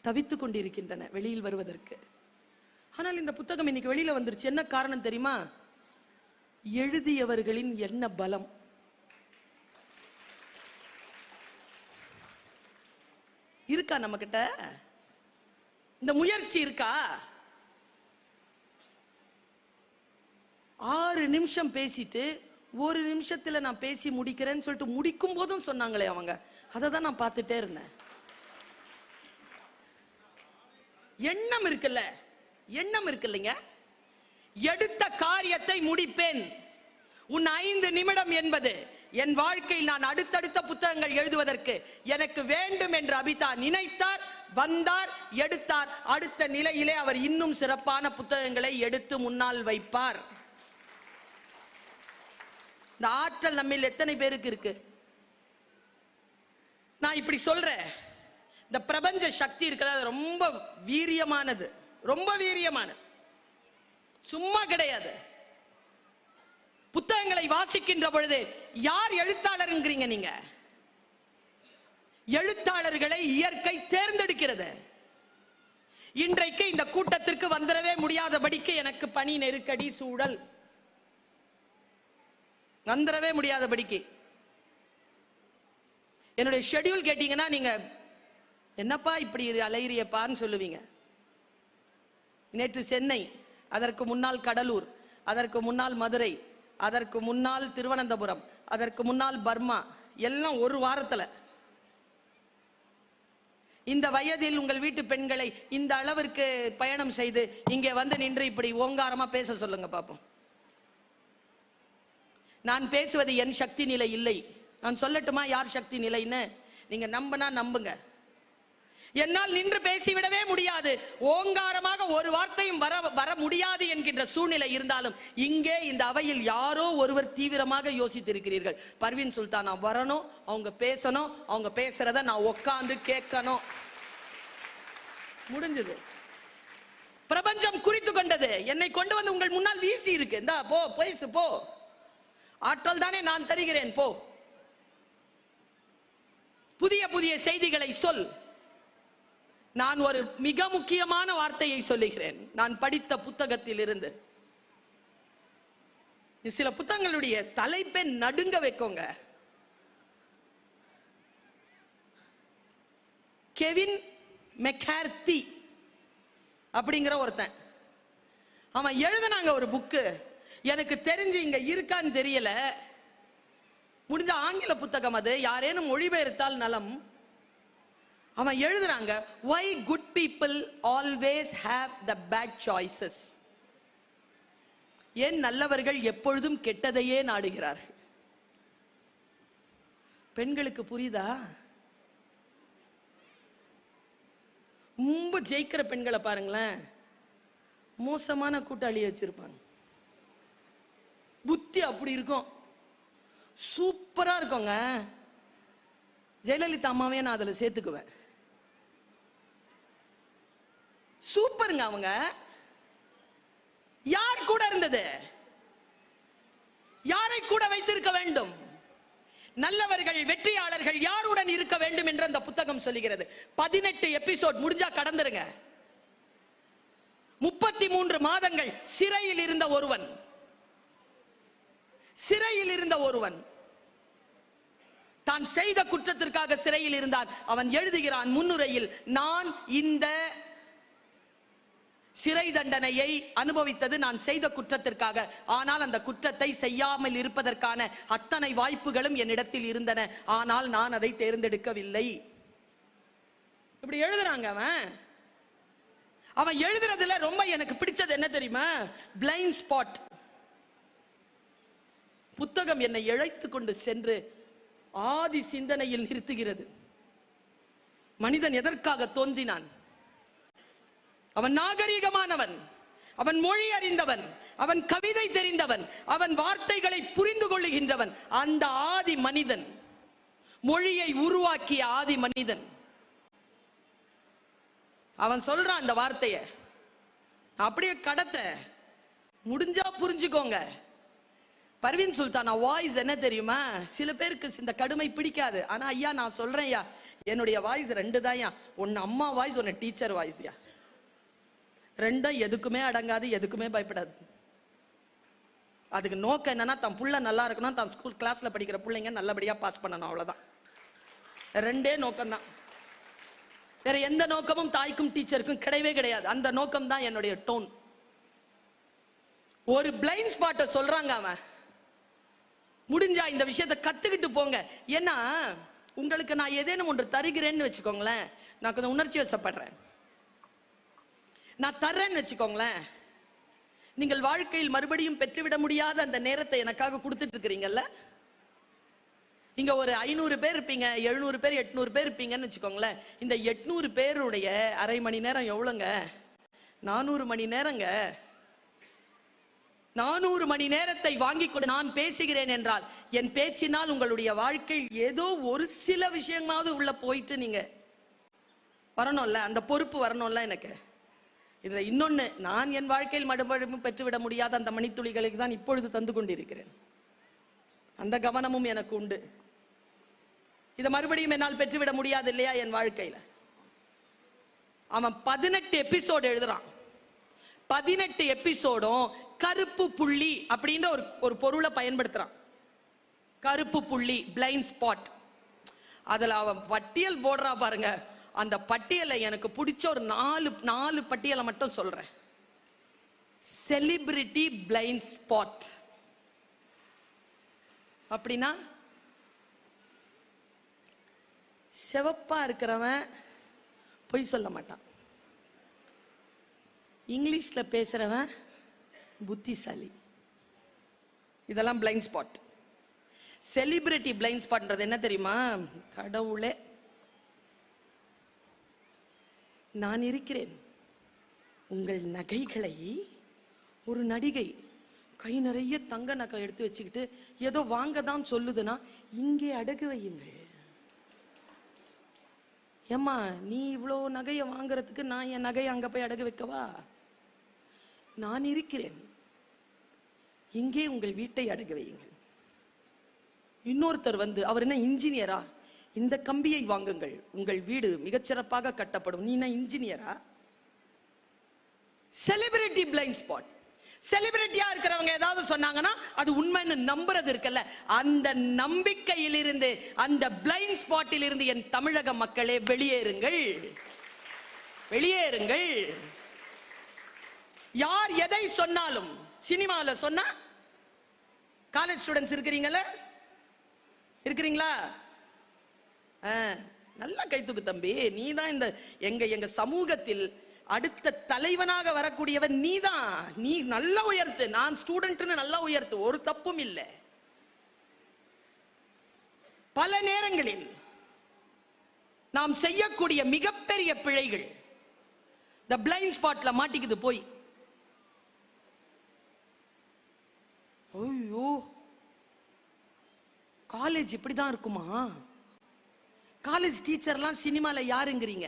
தவித்துக் கொண்டிருக்கின்றன வெளியில் வருவதற்கு. ஆனால் இந்த புத்தகம் இன்னைக்கு வெளியில வந்துருச்சு. என்ன காரணம் தெரியுமா? எழுதியவர்களின் என்ன பலம். இருக்கா நம்ம கிட்ட இந்த முயற்சி? இருக்கா? 6 நிமிஷம் பேசிட்டு 1 நிமிஷத்துல நான் பேசி முடிக்கிறேன்னு சொல்லிட்டு முடிக்கும் போதும் சொன்னாங்களே அவங்க, அதை தான் நான் பார்த்துட்டே இருந்தேன். எண்ணம் இருக்குல்ல, எண்ணம் இருக்குல்லைங்க. எடுத்த காரியத்தை முடிப்பேன். உன் 5 நிமிடம் என்பது என் வாழ்க்கையில் நான் அடுத்தடுத்த புத்தகங்கள் எழுதுவதற்கு எனக்கு வேண்டும் என்று அபிதா நினைத்தார், வந்தார், எடுத்தார். அடுத்த நிலையிலே அவர் இன்னும் சிறப்பான புத்தகங்களை எடுத்து முன்னால் வைப்பார். இந்த ஆற்றல் நம்மில் எத்தனை பேருக்கு இருக்கு? நான் இப்படி சொல்றேன், இந்த பிரபஞ்ச சக்தி இருக்கிறது ரொம்ப வீரியமானது, ரொம்ப வீரியமானது, சும்மா கிடையாது. புத்தகங்களை வாசிக்கின்ற பொழுது யார் எழுத்தாளருங்கிறீங்க நீங்க? எழுத்தாளர்களை இயற்கை தேர்ந்தெடுக்கிறது. இன்றைக்கு இந்த கூட்டத்திற்கு வந்துடவே முடியாதபடிக்கு எனக்கு பணி நெருக்கடி சூழல், வந்துடவே முடியாதபடிக்கு என்னுடைய ஷெட்யூல் கேட்டீங்கன்னா நீங்க என்னப்பா இப்படி அலையிறியப்பான்னு சொல்லுவீங்க. நேற்று சென்னை, அதற்கு முன்னால் கடலூர், அதற்கு முன்னால் மதுரை, அதற்கு முன்னால் திருவனந்தபுரம், அதற்கு முன்னால் பர்மா, எல்லாம் ஒரு வாரத்தில். இந்த வயதில் உங்கள் வீட்டு பெண்களை இந்த அளவிற்கு பயணம் செய்து இங்கே வந்து நின்று இப்படி ஓங்காரமா பேச சொல்லுங்க பாப்போம். நான் பேசுவது என் சக்தி நிலை இல்லை. நான் சொல்லட்டுமா யார் சக்தி நிலைன்னு? நீங்க நம்பினா நம்புங்க. என்னால் நின்று பேசிவிடவே முடியாது. ஓங்காரமாக ஒரு வார்த்தையும் வர முடியாது என்கின்ற சூழ்நிலை இருந்தாலும் இங்கே இந்த அவையில் யாரோ ஒருவர் தீவிரமாக யோசித்திருக்கிறீர்கள். பர்வீன் சுல்தானா வரணும், அவங்க பேசணும், அவங்க பேசுறத நான் உட்கார்ந்து கேட்கணும். முடிஞ்சது. பிரபஞ்சம் குறித்து கொண்டது. என்னை கொண்டு வந்து உங்கள் முன்னால் வீசி இருக்கு. இந்தா போ, பேசு போ. ஆற்றல் தானே நான் தருகிறேன், போ. புதிய புதிய செய்திகளை சொல். நான் ஒரு மிக முக்கியமான வார்த்தையை சொல்லுகிறேன். நான் படித்த புத்தகத்தில் இருந்து. சில புத்தகங்களுடைய தலைப்பை நடுங்க வைக்கோங்க. கெவின் மெக்கார்த்தி அப்படிங்கிற ஒருத்தன், அவன் எழுதினாங்க ஒரு புக்கு. எனக்கு தெரிஞ்சு இங்க இருக்கான்னு தெரியல, முடிஞ்ச ஆங்கில புத்தகம் அது, யாரேனும் மொழிபெயர்த்தால் நலம். அவன் எழுதுறாங்க, why good people always have the bad choices. ஏன் நல்லவர்கள் எப்பொழுதும் கெட்டதையே நாடுகிறார்கள். பெண்களுக்கு புரியுதா? ரொம்ப ஜெயிக்கிற பெண்களை பாருங்களேன், மோசமான கூட்டாளி வச்சிருப்பாங்க. புத்தி அப்படி இருக்கும், சூப்பரா இருக்குங்க. ஜெயலலிதா அம்மாவே நான் அதுல சேர்த்துக்குவேன். சூப்பருங்க. அவங்க யார் கூட இருந்தது? யாரை கூட வைத்திருக்க வேண்டும்? நல்லவர்கள், வெற்றியாளர்கள் யாருடன் இருக்க வேண்டும் என்று அந்த புத்தகம் சொல்லுகிறது. 18 எபிசோட் முடிஞ்சா கடந்துருங்க. 33 மாதங்கள் சிறையில் இருந்த ஒருவன், சிறையில் இருந்த ஒருவன் தான் செய்த குற்றத்திற்காக சிறையில் இருந்தான். அவன் எழுதுகிறான் முன்னுரையில், நான் இந்த சிறை தண்டனையை அனுபவித்தது நான் செய்த குற்றத்திற்காக. ஆனால் அந்த குற்றத்தை செய்யாமல் இருப்பதற்கான அத்தனை வாய்ப்புகளும் என்னிடத்தில் இருந்தன. ஆனால் நான் அதை தேர்ந்தெடுக்கவில்லை. இப்படி எழுதுறாங்க. அவன் எழுதுறதுல ரொம்ப எனக்கு பிடிச்சது என்ன தெரியுமா? Blind spot. புத்தகம் என்னை இழைத்து கொண்டு சென்று ஆதி சிந்தனையில் நிறுத்துகிறது. மனிதன் எதற்காக தோன்றினான்? அவன் நாகரீகமானவன், அவன் மொழி அறிந்தவன், அவன் கவிதை தெரிந்தவன், அவன் வார்த்தைகளை புரிந்து கொள்ளுகின்றவன். அந்த ஆதி மனிதன், மொழியை உருவாக்கிய ஆதி மனிதன், அவன் சொல்றான் அந்த வார்த்தையை. அப்படியே கடத்த முடிஞ்சா புரிஞ்சுக்கோங்க. பர்வீன் சுல்தானா வாய்ஸ் என்ன தெரியுமா? சில பேருக்கு இந்த கடுமை பிடிக்காது. ஆனா ஐயா நான் சொல்றேன் ஐயா, என்னுடைய வாய்ஸ் 2 தான். ஒன்னு அம்மா வாய்ஸ், ஒன்னு டீச்சர் வாய்ஸ். ரெண்டும் எதுக்குமே அடங்காது, எதுக்குமே பயப்படாது. அதுக்கு நோக்கம் என்னன்னா, தன் புள்ள நல்லா இருக்கணும், தான் ஸ்கூல் கிளாஸ்ல படிக்கிற பிள்ளைங்க நல்லபடியா பாஸ் பண்ணணும், அவ்வளவுதான். 2 நோக்கம்தான். வேற எந்த நோக்கமும் தாய்க்கும் டீச்சருக்கும் கிடையவே கிடையாது. அந்த நோக்கம் தான் என்னுடைய டோன். ஒரு பிளைண்ட் ஸ்பாட்டை சொல்றாங்க அவன். முடிஞ்சா இந்த விஷயத்தை கத்துக்கிட்டு போங்க. ஏன்னா உங்களுக்கு நான் ஏதேனும் ஒன்று தருகிறேன்னு வச்சுக்கோங்களேன், நான் கொஞ்சம் உணர்ச்சி வசப்படுறேன், நான் தர்றேன்னு வச்சுக்கோங்களேன், நீங்கள் வாழ்க்கையில் மறுபடியும் பெற்றுவிட முடியாத அந்த நேரத்தை எனக்காக கொடுத்துட்டு இருக்கிறீங்கல்ல. இங்க ஒரு 500 பேர் இருப்பீங்க, 700 பேர், 800 பேர் இருப்பீங்கன்னு வச்சுக்கோங்களேன். இந்த 800 பேருடைய அரை மணி நேரம் எவ்வளோங்க? 400 மணி நேரங்க. 400 மணி நேரத்தை வாங்கி கொண்டு நான் பேசுகிறேன் என்றால், என் பேச்சினால் உங்களுடைய வாழ்க்கையில் ஏதோ ஒரு சில விஷயமாவது உள்ள போயிட்டு நீங்க வரணும்ல, அந்த பொறுப்பு வரணும்ல எனக்கு. இதுல இன்னொன்னு, நான் என் வாழ்க்கையில் மறுபடியும் பெற்றுவிட முடியாத அந்த மணித்துளிகளுக்கு தான் இப்பொழுது தந்து கொண்டிருக்கிறேன். அந்த கவனமும் எனக்கு உண்டு. இதை மறுபடியும் என்னால் பெற்றுவிட முடியாது இல்லையா என் வாழ்க்கையில. அவன் 18 எபிசோடு எழுதுறான். 18 எபிசோடும் கருப்பு புள்ளி அப்படின்ற ஒரு பொருளை பயன்படுத்துறான். கருப்பு புள்ளி, பிளைண்ட் ஸ்பாட். அதுல அவன் பட்டியல் போடுறா பாருங்க. அந்த பட்டியலை எனக்கு பிடிச்ச ஒரு 4 பட்டியலை மட்டும் சொல்றேன். செலிபிரிட்டி பிளைண்ட் ஸ்பாட் அப்படின்னா, சிவப்பா இருக்கிறவன் பொய் சொல்ல மாட்டான், இங்கிலீஷ்ல பேசுறவன் புத்திசாலி. இதெல்லாம் பிளைண்ட் ஸ்பாட். செலிபிரிட்டி பிளைண்ட் ஸ்பாட்ன்றது என்ன தெரியுமா? கடவுளே, நான் இருக்கிறேன். உங்கள் நகைகளை ஒரு நடிகை கை நிறைய தங்க நகை எடுத்து வச்சுக்கிட்டு ஏதோ வாங்க தான் சொல்லுதுன்னா, இங்கே அடகு வையுங்கள். ஏம்மா, நீ இவ்வளோ நகையை வாங்குறதுக்கு நான் என் நகையை அங்க போய் அடகு வைக்கவா? நான் இருக்கிறேன், இங்கே உங்கள் வீட்டை அடகு வையுங்கள். இன்னொருத்தர் வந்து, அவர் என்ன இன்ஜினியரா? இந்த கம்பியை வாங்குங்கள், உங்கள் வீடு மிகச்சிறப்பாக கட்டப்படும். நீ என்ன இன்ஜினியரா? Celebrity blind spot. செலிபிரிட்டியா இருக்கிறவங்க ஏதாவது சொன்னாங்கன்னா அது உண்மைன்னு நம்புறது இருக்குல்ல, அந்த நம்பிக்கையிலிருந்து, அந்த பிளைண்ட் ஸ்பாட்டில் இருந்து என் தமிழக மக்களே வெளியேறுங்கள், வெளியேறுங்கள். யார் எதை சொன்னாலும், சினிமாவில் சொன்னா, காலேஜ் ஸ்டூடெண்ட்ஸ் இருக்கிறீங்களா? இருக்கிறீங்களா? நல்லா கைத்துக்கு தம்பி. நீ தான் இந்த எங்க சமூகத்தில் அடுத்த தலைவனாக வரக்கூடியவன் நீதான். நீ நல்லா உயர்த்து, நான் ஸ்டூடெண்ட்னு நல்லா உயர்த்து, ஒரு தப்பும் இல்லை. பல நேரங்களில் நாம் செய்யக்கூடிய மிகப்பெரிய பிழைகள் இந்த பிளைண்ட் ஸ்பாட்ல மாட்டிக்குது போய். ஐயோ, காலேஜ் இப்படிதான் இருக்குமா? காலேஜ் டீச்சர்லாம் சினிமால யாருங்கிறீங்க?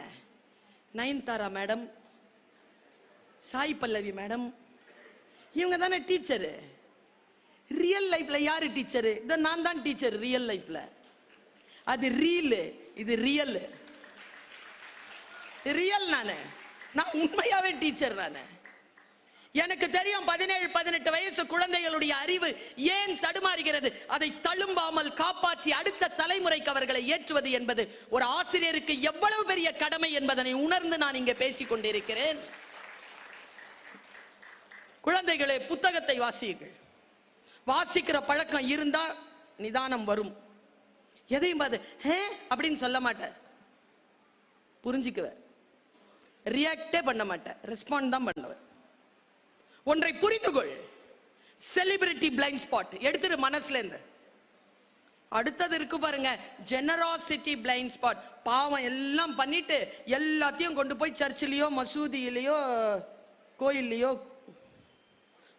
நயன்தாரா மேடம், சாய் பல்லவி மேடம், இவங்க தானே டீச்சரு. ரியல் லைஃப்ல யாரு டீச்சரு? நான் தான் டீச்சர் ரியல் லைஃப்ல. அது ரீல், இது ரியல். ரியல் நான் உண்மையாவே டீச்சர். எனக்கு தெரியும் 17-18 வயசு குழந்தைகளுடைய அறிவு ஏன் தடுமாறுகிறது. அதை தழும்பாமல் காப்பாற்றி அடுத்த தலைமுறைக்கு அவர்களை ஏற்றுவது என்பது ஒரு ஆசிரியருக்கு எவ்வளவு பெரிய கடமை என்பதனை உணர்ந்து நான் இங்கே பேசிக் கொண்டிருக்கிறேன். குழந்தைகளே, புத்தகத்தை வாசியுங்கள். வாசிக்கிற பழக்கம் இருந்தா நிதானம் வரும். எதையும் பார்த்து அப்படின்னு சொல்ல மாட்டேன், புரிஞ்சுக்குவேன். ரியாக்டே பண்ண மாட்டேன், ரெஸ்பாண்ட் தான் பண்ணுவேன். ஒன்றை புரிந்து கொள். செலிபிரிட்டி பிளைண்ட் ஸ்பாட் எடுத்துரு மனசுல இருந்து. அடுத்தது இருக்கு பாருங்க, ஜெனராசிட்டி பிளைண்ட் ஸ்பாட். பாவம் எல்லாம் பண்ணிட்டு எல்லாத்தையும் கொண்டு போய் சர்ச்சிலேயோ மசூதியிலேயோ கோயில்லையோ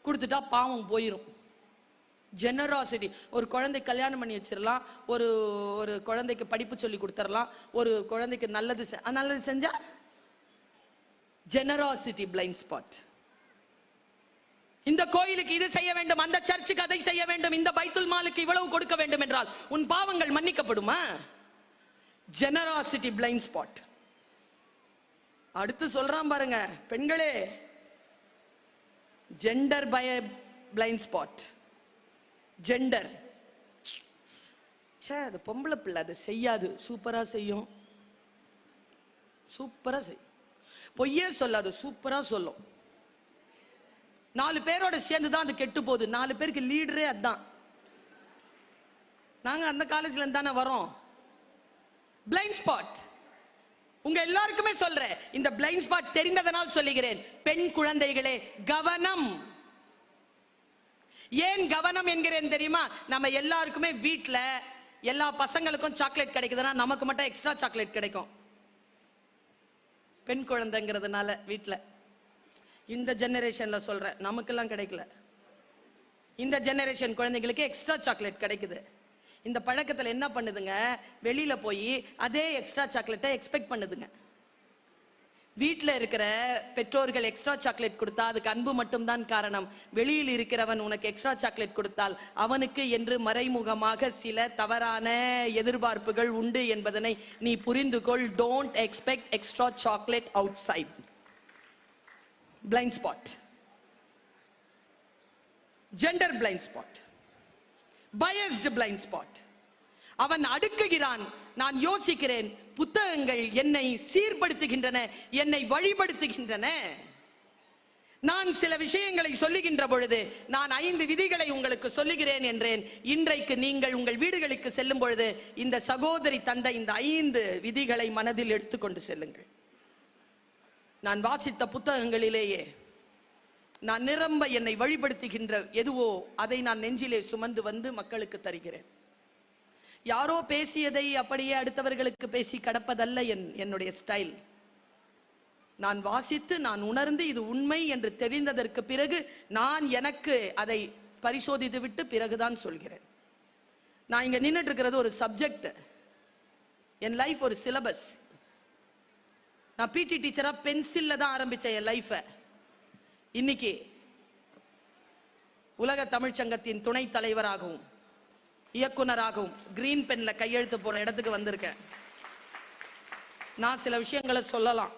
கொடுத்துட்டா பாவம் போயிரும். ஜெனராசிட்டி. ஒரு குழந்தை கல்யாணம் பண்ணி வச்சிடலாம், ஒரு ஒரு குழந்தைக்கு படிப்பு சொல்லி கொடுத்துடலாம், ஒரு குழந்தைக்கு நல்லது செஞ்சா ஜெனராசிட்டி பிளைண்ட் ஸ்பாட். இந்த கோயிலுக்கு இது செய்ய வேண்டும், அந்த சர்ச்சுக்கு அதை செய்ய வேண்டும், இந்த பைத்துல் மாலுக்கு இவ்வளவு கொடுக்க வேண்டும் என்றால் உன் பாவங்கள் மன்னிக்கப்படுமா? Generosity blind spot. அடுத்து சொல்றான் பாருங்க, பெண்களே, ஜெண்டர் பய பிளைண்ட் ஸ்பாட். ஜெண்டர், அது பொம்பளை பிள்ளை, அது செய்யாது, சூப்பரா செய்யும், சூப்பரா செய்யும், பொய்யே சொல்லாது, சூப்பரா சொல்லும். 4 பேரோட சேர்ந்துதான் அது கெட்டு போகுது. 4 பேருக்கு லீடரே அதான். நாங்க அந்த காலேஜ்ல இருந்து தானே வரோம். Blind spot. உங்க எல்லாருக்குமே சொல்றேன், இந்த பிளைண்ட் ஸ்பாட் தெரிந்ததனால் சொல்லுகிறேன். பெண் குழந்தைகளே, கவனம். ஏன் கவனம் என்கிறேன் தெரியுமா? நம்ம எல்லாருக்குமே வீட்டுல எல்லா பசங்களுக்கும் சாக்லேட் கிடைக்குதுன்னா நமக்கு மட்டும் எக்ஸ்ட்ரா சாக்லேட் கிடைக்கும். பெண் குழந்தைங்கிறதுனால வீட்டுல, இந்த ஜெனரேஷன்ல சொல்றேன், நமக்கெல்லாம் கிடைக்கல. இந்த ஜெனரேஷன் குழந்தைங்களுக்கு எக்ஸ்ட்ரா சாக்லேட் கிடைக்குது. இந்த பழக்கத்துல என்ன பண்ணுதுங்க, வெளியில போய் அதே எக்ஸ்ட்ரா சாக்லேட்டை எக்ஸ்பெக்ட் பண்ணுதுங்க. வீட்டில் இருக்கிற பெற்றோர்கள் எக்ஸ்ட்ரா சாக்லேட் கொடுத்தா அதுக்கு அன்பு மட்டும்தான் காரணம். வெளியில் இருக்கிறவன் உனக்கு எக்ஸ்ட்ரா சாக்லேட் கொடுத்தால் அவனுக்கு என்று மறைமுகமாக சில தவறான எதிர்பார்ப்புகள் உண்டு என்பதனை நீ புரிந்து கொள். Don't expect extra chocolate outside. Blind spot. Gender blind spot. Biased blind spot. அவன் அடுக்குகிறான். நான் யோசிக்கிறேன், புத்தகங்கள் என்னை சீர்படுத்துகின்றன, என்னை வழிபடுத்துகின்றன. நான் சில விஷயங்களை சொல்லுகின்ற பொழுது நான் 5 விதிகளை உங்களுக்கு சொல்லுகிறேன் என்றேன். இன்றைக்கு நீங்கள் உங்கள் வீடுகளுக்கு செல்லும் பொழுது இந்த சகோதரி தந்த இந்த 5 விதிகளை மனதில் எடுத்துக்கொண்டு செல்லுங்கள். நான் வாசித்த புத்தகங்களிலேயே நான் நிரம்ப என்னை வழிபடுத்துகின்ற எதுவோ அதை நான் நெஞ்சிலே சுமந்து வந்து மக்களுக்கு தருகிறேன். யாரோ பேசியதை அப்படியே அடுத்தவர்களுக்கு பேசி கடப்பதல்ல என்னுடைய ஸ்டைல். நான் வாசித்து நான் உணர்ந்து இது உண்மை என்று தெரிந்ததற்கு பிறகு நான் எனக்கு அதை பரிசோதித்து விட்டு பிறகுதான் சொல்கிறேன். நான் இங்க நின்றுட்டு இருக்கிறது ஒரு சப்ஜெக்ட், என் லைஃப் ஒரு சிலபஸ். நான் பிடி டீச்சரா பென்சில்ல தான் ஆரம்பிச்சேன் என் லைஃப. இன்னைக்கு உலக தமிழ்ச்சங்கத்தின் துணை தலைவராகவும் இயக்குனராகவும் கிரீன் பென்ல கையெழுத்து போற இடத்துக்கு வந்திருக்கேன். நான் சில விஷயங்களை சொல்லலாம்.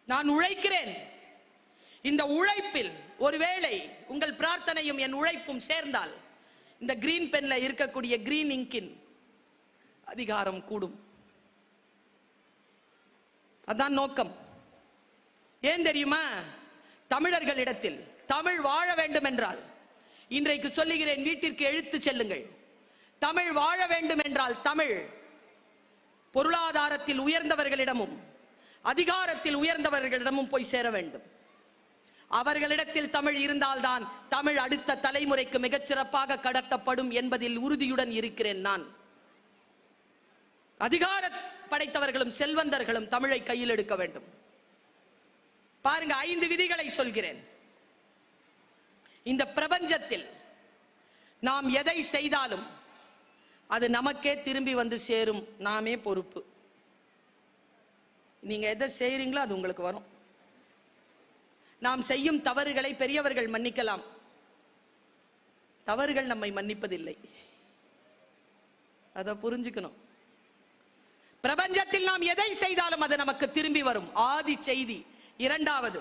நான் உழைக்கிறேன். இந்த உழைப்பில் ஒருவேளை உங்கள் பிரார்த்தனையும் என் உழைப்பும் சேர்ந்தால் இந்த கிரீன் பென்ல இருக்கக்கூடிய கிரீன் இங்கின் அதிகாரம் கூடும். அதான் நோக்கம். ஏன் தெரியுமா? தமிழர்களிடத்தில் தமிழ் வாழ வேண்டும் என்றால், இன்றைக்கு சொல்லுகிறேன், வீட்டிற்கு எழுத்து செல்லுங்கள். தமிழ் வாழ வேண்டும் என்றால் தமிழ் பொருளாதாரத்தில் உயர்ந்தவர்களிடமும் அதிகாரத்தில் உயர்ந்தவர்களிடமும் போய் சேர வேண்டும். அவர்களிடத்தில் தமிழ் இருந்தால்தான் தமிழ் அடுத்த தலைமுறைக்கு மிகச்சிறப்பாக கடத்தப்படும் என்பதில் உறுதியுடன் இருக்கிறேன். நான் அதிகார படைத்தவர்களும் செல்வந்தர்களும் தமிழை கையில் எடுக்க வேண்டும். பாருங்க, 5 விதிகளை சொல்கிறேன். இந்த பிரபஞ்சத்தில் நாம் எதை செய்தாலும் அது நமக்கே திரும்பி வந்து சேரும். நாமே பொறுப்பு. நீங்க எதை செய்றீங்களோ அது உங்களுக்கு வரும். நாம் செய்யும் தவறுகளை பெரியவர்கள் மன்னிக்கலாம், தவறுகள் நம்மை மன்னிப்பதில்லை. அதை புரிஞ்சுக்கணும். பிரபஞ்சத்தில் நாம் எதை செய்தாலும் அது நமக்கு திரும்பி வரும். ஆதி செய்தி. இரண்டாவது,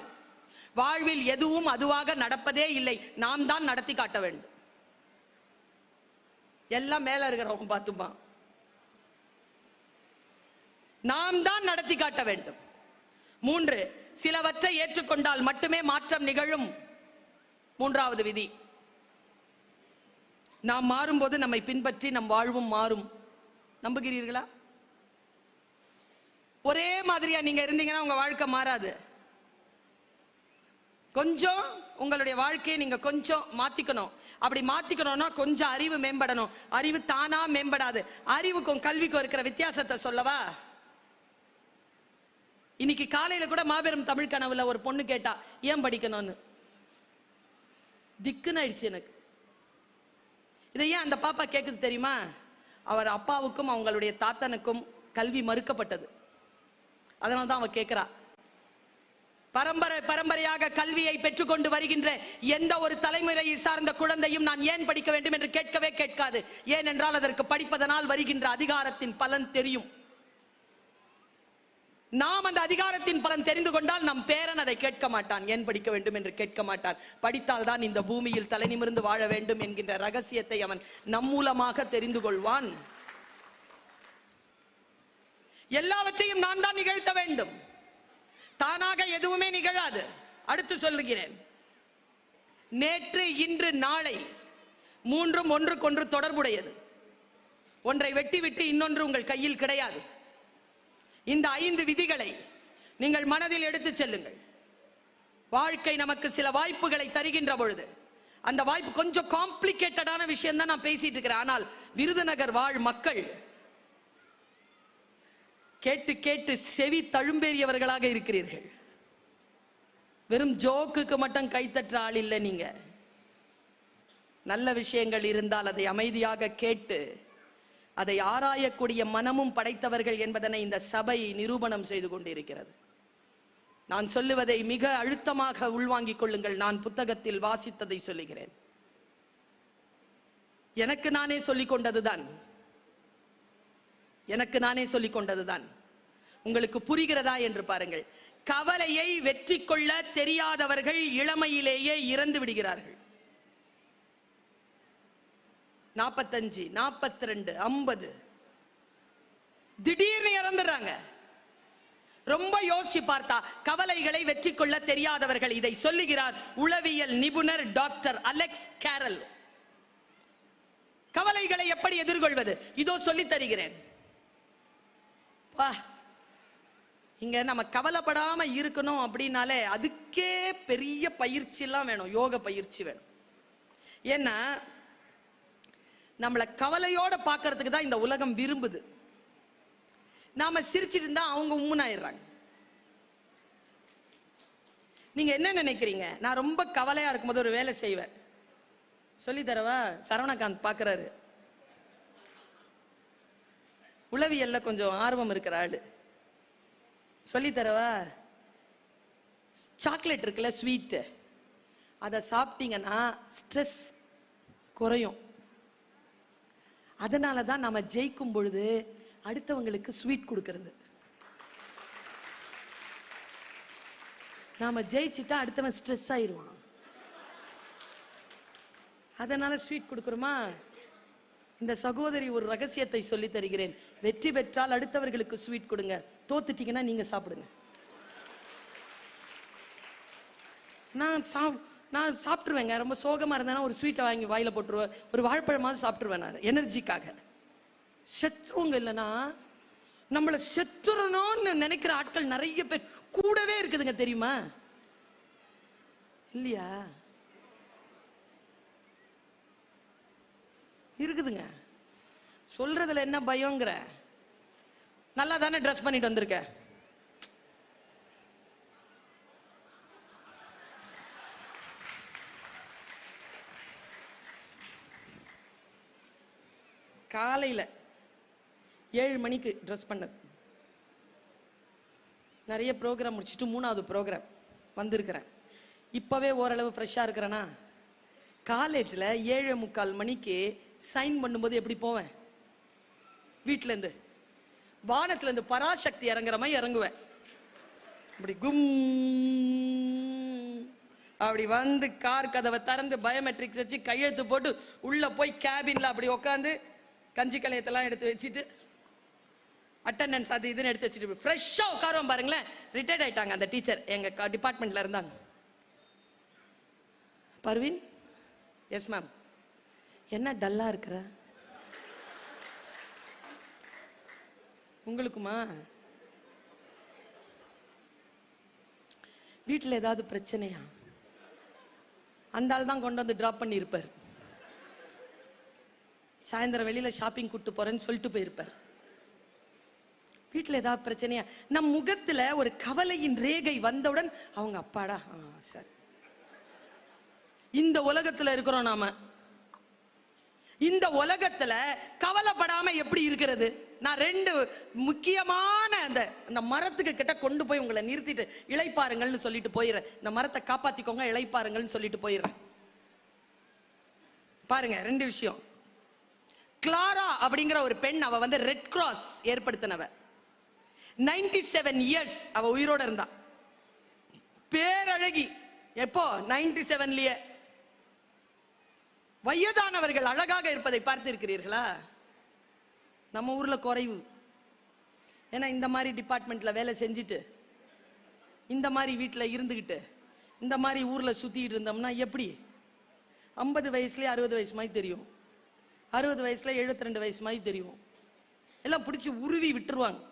வாழ்வில் எதுவும் அதுவாக நடப்பதே இல்லை, நாம் தான் நடத்தி காட்ட வேண்டும். எல்லாம் மேல இருக்கிறவங்க பார்த்துமா, நாம் தான் நடத்தி காட்ட வேண்டும். மூன்று, சிலவற்றை ஏற்றுக்கொண்டால் மட்டுமே மாற்றம் நிகழும். மூன்றாவது விதி, நாம் மாறும்போது நம்மை பின்பற்றி நம் வாழ்வும் மாறும். நம்புகிறீர்களா? ஒரே மாதிரியா நீங்க இருந்தீங்கன்னா உங்க வாழ்க்கை மாறாது. கொஞ்சம் உங்களுடைய வாழ்க்கையை நீங்க கொஞ்சம் மாத்திக்கணும். அப்படி மாத்திக்கணும்னா கொஞ்சம் அறிவு மேம்படணும். அறிவு தானா மேம்படாது. அறிவுக்கும் கல்விக்கும் இருக்கிற வித்தியாசத்தை சொல்லவா? இன்னைக்கு காலையில கூட மாபெரும் தமிழ் கனவுல ஒரு பொண்ணு கேட்டா, ஏன் படிக்கணும்னு. திக்குன்னு ஆயிடுச்சு எனக்கு. இதை ஏன் அந்த பாப்பா கேக்குது தெரியுமா? அவர் அப்பாவுக்கும் அவங்களுடைய தாத்தனுக்கும் கல்வி மறுக்கப்பட்டது. அதனால்தான் அவ கேட்கிறா. பரம்பரையாக கல்வியை பெற்றுக்கொண்டு வருகின்ற எந்த ஒரு தலைமுறையை சார்ந்த குழந்தையும் நான் ஏன் படிக்க வேண்டும் என்று கேட்கவே கேட்காது. ஏனென்றால் அதற்கு படிப்பதனால் வருகின்ற அதிகாரத்தின் பலன் தெரியும். நாம் அந்த அதிகாரத்தின் பலன் தெரிந்து கொண்டால் நம் பேரன் அதை கேட்க மாட்டான், ஏன் படிக்க வேண்டும் என்று கேட்க மாட்டான். படித்தால் தான் இந்த பூமியில் தலை நிமிர்ந்து வாழ வேண்டும் என்கின்ற ரகசியத்தை அவன் நம் மூலமாக தெரிந்து கொள்வான். எல்லாவற்றையும் நான் தான் நிகழ்த்த வேண்டும். தானாக எதுவுமே நிகழாது. அடுத்து சொல்லுகிறேன். நேற்று, இன்று, நாளை மூன்றும் ஒன்றுக்கொன்று தொடர்புடையது. ஒன்றை வெட்டிவிட்டு இன்னொன்று உங்கள் கையில் கிடையாது. இந்த 5 விதிகளை நீங்கள் மனதில் எடுத்து செல்லுங்கள். வாழ்க்கை நமக்கு சில வாய்ப்புகளை தருகின்ற பொழுது, அந்த வாய்ப்பு கொஞ்சம் காம்ப்ளிகேட்டடான விஷயம் தான் நான் பேசிட்டு இருக்கிறேன். ஆனால் விருதுநகர் வாழ் மக்கள் கேட்டு கேட்டு செவி தழும்பேறியவர்களாக இருக்கிறீர்கள். வெறும் ஜோக்குக்கு மட்டும் கைத்தற்ற ஆள் இல்லை நீங்க. நல்ல விஷயங்கள் இருந்தால் அதை அமைதியாக கேட்டு அதை ஆராயக்கூடிய மனமும் படைத்தவர்கள் என்பதனை இந்த சபை நிரூபணம் செய்து கொண்டிருக்கிறது. நான் சொல்லுவதை மிக அழுத்தமாக உள்வாங்கிக் கொள்ளுங்கள். நான் புத்தகத்தில் வாசித்ததை சொல்லுகிறேன். எனக்கு நானே சொல்லிக் கொண்டதுதான். எனக்கு நானே சொல்லிக் கொண்டதுதான். உங்களுக்கு புரிகிறதா என்று பாருங்கள். கவலையை வெற்றி கொள்ள தெரியாதவர்கள் இளமையிலேயே இறந்து விடுகிறார்கள். 45, 42, 50 திடீர்னு இறந்துடுறாங்க. ரொம்ப யோசிச்சு பார்த்தா கவலைகளை வெற்றி கொள்ள தெரியாதவர்கள். இதை சொல்லுகிறார் உளவியல் நிபுணர் டாக்டர் அலெக்ஸ் கேரல். கவலைகளை எப்படி எதிர்கொள்வது இதோ சொல்லி தருகிறேன். இங்க நம்ம கவலைப்படாம இருக்கணும் அப்படின்னாலே அதுக்கே பெரிய பயிற்சி எல்லாம் வேணும். யோக பயிற்சி வேணும். ஏன்னா நம்மளை கவலையோட பார்க்கறதுக்கு தான் இந்த உலகம் விரும்புது. நாம சிரிச்சிட்டு இருந்தா அவங்க உம்முனாயிடுறாங்க. நீங்க என்ன நினைக்கிறீங்க? நான் ரொம்ப கவலையா இருக்கும்போது ஒரு வேலை செய்வேன். சொல்லி தரவா? சரவணகாந்த் பாக்குறாரு. உளவியல்ல கொஞ்சம் ஆர்வம் இருக்கிற ஆளு. சொல்லி தரவா? சாக்லேட் இருக்குல்ல, ஸ்வீட், அதை சாப்பிட்டீங்கன்னா ஸ்ட்ரெஸ் குறையும். அதனாலதான் நாம ஜெயிக்கும் பொழுது அடுத்தவங்களுக்கு ஸ்வீட் கொடுக்கிறது. நாம ஜெயிச்சுட்டா அடுத்தவன் ஸ்ட்ரெஸ் ஆயிருவான். அதனால ஸ்வீட் கொடுக்கிறோமா? இந்த சகோதரி ஒரு ரகசியத்தை சொல்லி தருகிறேன். வெற்றி பெற்றால் அடுத்தவர்களுக்கு ஸ்வீட் கொடுங்க, தோத்துட்டீங்கன்னா நீங்க சாப்பிடுங்க. நான் சாப்பிட்டுருவேங்க. ரொம்ப சோகமா இருந்தேன்னா ஒரு ஸ்வீட்டை வாங்கி வாயில போட்டுருவேன். ஒரு வாழைப்பழமாவது சாப்பிட்டுருவேன் நான் எனர்ஜிக்காக. செத்துருவங்க இல்லைன்னா நம்மளை செத்துறணும்னு நினைக்கிற ஆட்கள் நிறைய பேர் கூடவே இருக்குதுங்க, தெரியுமா? இல்லையா? இருக்குதுங்க. சொல்றதுல என்ன பயங்கிற? நல்லா தானே ட்ரெஸ் பண்ணிட்டு வந்திருக்க. காலையில் 7 மணிக்கு ட்ரெஸ் பண்ணது. நிறைய ப்ரோக்ராம் முடிச்சுட்டு 3வது ப்ரோக்ராம் வந்திருக்கிறேன். இப்பவே ஓரளவு ஃப்ரெஷ்ஷா இருக்கிறேனா? காலேஜ்ல 7:45 மணிக்கு சைன் பண்ணும்போது எப்படி போவேன்? வீட்டுல இருந்து வானத்துல இருந்து பராசக்தி இறங்குற மாதிரி இறங்குவேன். அப்படி கும் அப்படி வந்து கார் கதவை திறந்து பயோமெட்ரிக்ஸ் வச்சு கையெழுத்து போட்டு உள்ள போய் கேபின்ல அப்படி உட்காந்து கஞ்சி கலையத்தெல்லாம் எடுத்து வச்சுட்டு அட்டெண்டன்ஸ் அது இதுன்னு எடுத்து வச்சுட்டு ஃப்ரெஷ்ஷா உட்காருவோம். பாருங்களேன், ரிட்டையர்ட் ஆயிட்டாங்க அந்த டீச்சர், எங்க டிபார்ட்மெண்ட்ல இருந்தாங்க. Parveen, yes ma'am. என்ன டல்லா இருக்கிற? உங்களுக்குமா? வீட்டில் ஏதாவது பிரச்சனையா? அந்த ஆள் தான் கொண்டு வந்து டிராப் பண்ணி இருப்பார். சாயந்தரம் வெளியில ஷாப்பிங் கூட்டு போறேன்னு சொல்லிட்டு போயிருப்பார். வீட்டில் ஏதாவது பிரச்சனையா? நம் முகத்துல ஒரு கவலையின் ரேகை வந்தவுடன் அவங்க அப்பாடா சரி. இந்த உலகத்துல இருக்கிறோம் நாம. இந்த உலகத்துல கவலைப்படாம எப்படி இருக்கிறது? நான் 2 முக்கியமான அந்த மரத்துக்கு கிட்ட கொண்டு போய் உங்களை நிறுத்திட்டு இளைப்பாருங்கள்னு சொல்லிட்டு போயிடுறேன். இந்த மரத்தை காப்பாத்திக்கோங்க, இளைப்பாருங்கள்னு சொல்லிட்டு போயிடுறேன். பாருங்க, 2 விஷயம். கிளாரா அப்படிங்கிற ஒரு பெண், அவ வந்து ரெட் கிராஸ் ஏற்படுத்தினவ. 97 இயர்ஸ் அவ உயிரோட இருந்தா. பேரழகி. எப்போ? 97லயே. வயதானவர்கள் அழகாக இருப்பதை பார்த்து இருக்கிறீர்களா? நம்ம ஊர்ல குறைவு. ஏன்னா இந்த மாதிரி டிபார்ட்மெண்ட்ல வேலை செஞ்சுட்டு, இந்த மாதிரி வீட்டுல இருந்துகிட்டு, இந்த மாதிரி ஊர்ல சுத்திட்டு இருந்தோம்னா எப்படி 50 வயசுலயே 60 வயசு மாதிரி தெரியும், 60 வயசுல 72 வயசு மாதிரி தெரியும். எல்லாம் பிடிச்சி உருவி விட்டுருவாங்க.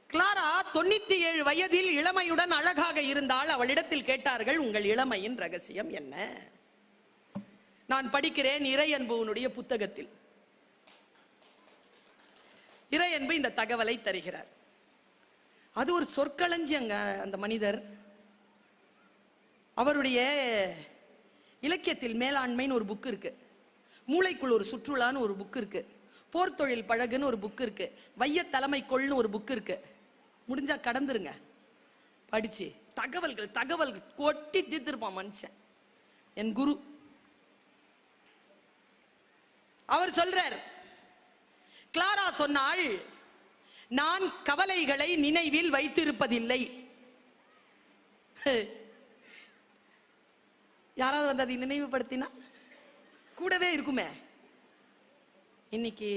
கிளாரா 97 வயதில் இளமையுடன் அழகாக இருந்தால் அவளிடத்தில் கேட்டார்கள், உங்கள் இளமையின் ரகசியம் என்ன? நான் படிக்கிறேன் இறையன்புவனுடைய புத்தகத்தில். இறையன்பு இந்த தகவலை தருகிறார். அது ஒரு சொற்களஞ்சியங்க. அந்த மனிதர், அவருடைய இலக்கியத்தில் மேலாண்மைன்னு ஒரு புக் இருக்கு, மூளைக்குள் ஒரு சுற்றுலான்னு ஒரு புக் இருக்கு, போர்த்தொழில் பழகுன்னு ஒரு புக் இருக்கு, வைய தலைமை கொள்னு ஒரு புக் இருக்கு. முடிஞ்சா கடந்துருங்க, படிச்சு தகவல்கள் கொட்டி தீர்த்திருப்பான் மனுஷன். என் குரு அவர் சொல்றார், கிளாரா சொன்னாள், நான் கவலைகளை நினைவில் வைத்திருப்பதில்லை. யாராவது வந்து அதை நினைவுபடுத்தினா கூடவே இருக்குமே. இன்னைக்கு